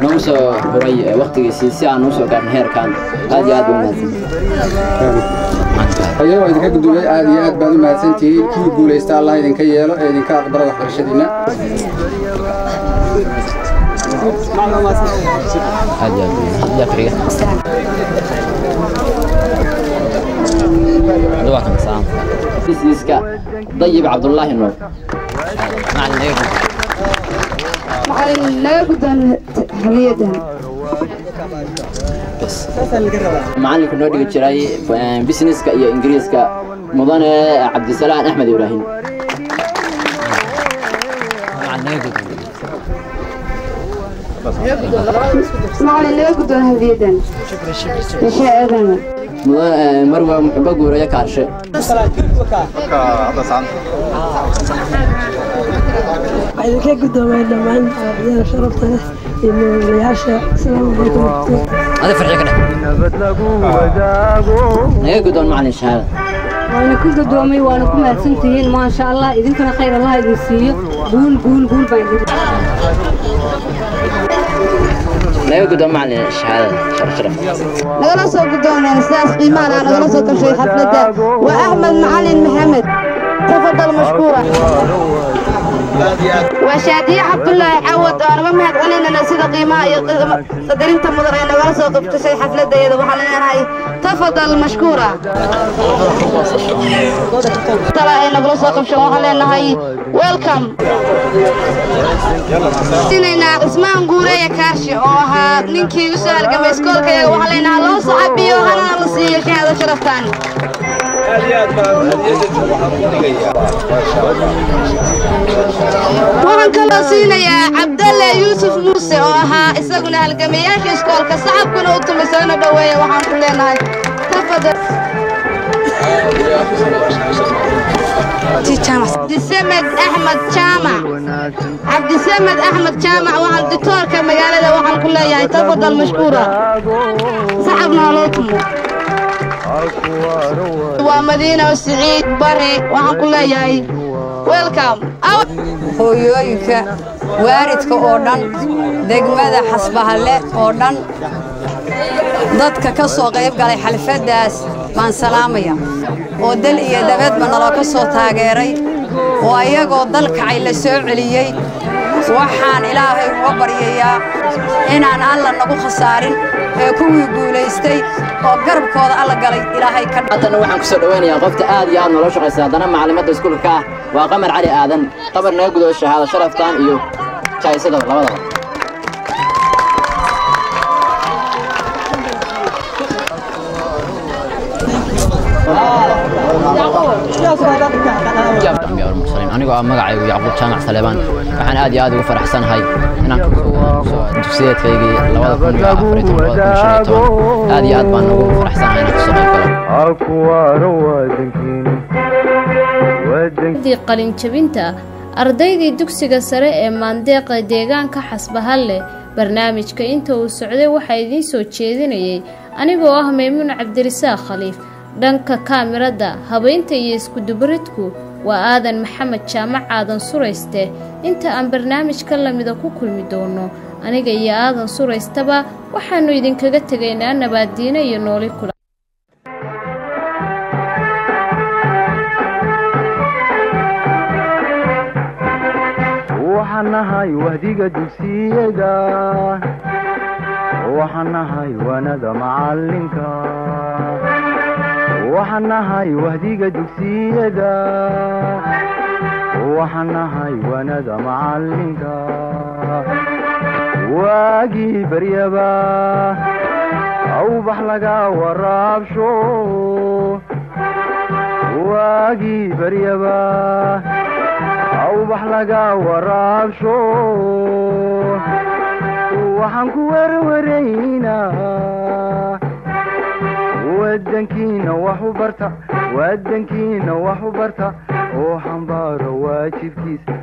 nooga soo horay waqtigiisii si aan u soo gaarno heerkan aad iyo aad u mahadsan ayuu idinka gudubay aad iyo aad baad u mahadsantihiin kii guuleysta Allah idinka yeelo ee idinka aqbalo waxbarashadiina دواكم سلام سيسكا طيب عبد الله النور معلم لا قدام هويتها معلم كنا نودي جراي بيزنسكا iyo ingiriiska mudane Cabdisalaan Axmed Ibrahim معلن لا قدون هديدا شكرا أدنى مروة محبة قورية كارشة waxay ka guddoomeen dhammaan ardayda sharafta leh iyo maamulayaasha. Assalaamu calaykum. هذا فرحي كده نيجي قدوم معلن شهادة وأنا كل قدومي وأنا كل ما سنتين ما شاء الله إذا كان خير الله يدسيه قول قول قول بعد نيجي قدوم معلن شهادة شرف نقول سو قدوم أستاذ إيمان أنا نقول سو كل شيء حفلته وأحمد معلن محمد تفضل مشكورا. وشادي عبد الله عود أنا ما مهد علينا نسيد قيمة قدرين تمضرين ولا سوق بتشي حفلة ديدا وحلنا هاي تفضل مشكورة. ترى هنا بلا سوق بشو وحلنا هاي ويلكم. سنينا اسمه نقولي كارشي أوها نينكي وسال كم يسكول كي وحلنا لو صعبي وحنا نصير هذا شرفتان. waxaan kaloo siinayaa cabdalle yuusuf muuse oo ahaa isaguna halgamayaasha iskoolka sacabkuna u tumisoona dhoweeya waxaan ku leenahay tafadal cabdisamed axmed jaamac waxaan ditoorka magaalada waxaan ku leeyahay tafadal mashkuura sacabna loo tumo ومدينة وسعيد بري وحن ياي ويلكم hooyooyinka waaridka oo dhan degmada xasbahalle oo dhan dadka ka soo qayb galay xalfadaas baan salaamaya oo dal iyo dabadba naloo ka soo taageeray oo ayagoo dalkacay la soo celiyey waxaan ilaahay uga baryayaa inaan alla nagu khasaarin ee kuwii guulaystay oo garabkooda alla galay ilaahay ka haddana waxaan ku soo dhaweynayaa qofta aad iyo aad nolol shaqaysa haddana macallimadda iskuulka ah waa qamar cali aadan qabar naga gudo shahaado sharaftaan iyo jaysada labadaba anigoo magacaygu yacquub jaamac saleebaan waxaan aad iyo aad ugu faraxsanahay inaan dugsiyeedkaygii 2014 aad iyo aad baan ugu faraxsanahay inaan kasoo qayb galo qalin jabinta ardaydii dugsiga sare ee maandeeqa deegaanka xasbahalle barnaamijka inta uu socday waxaa idiin soo jeedinayay anigoo ah maymuun cabdirisaaq khaliif dhanka kaamirada habeynta iyo isku dubaridku waa aadan maxamed jaamac aadan surayste inta aan barnaamijka lamida ku kulmi doono aniga iyo aadan suraystaba waxaanu idinkaga tegaynaa nabaadiino iyo nooli kula waxanahay wahdiga dugsiyada waxanahay wanada macalinka waxanahay wahdiga dugsiyada waxanahay wanada macalinka waagii baryaba awbax laga waraabsho waagii baryaba awbax laga waraabsho waxaan ku warwaraynaa wadankiina wax u barta oo xambaaro waajibkiisa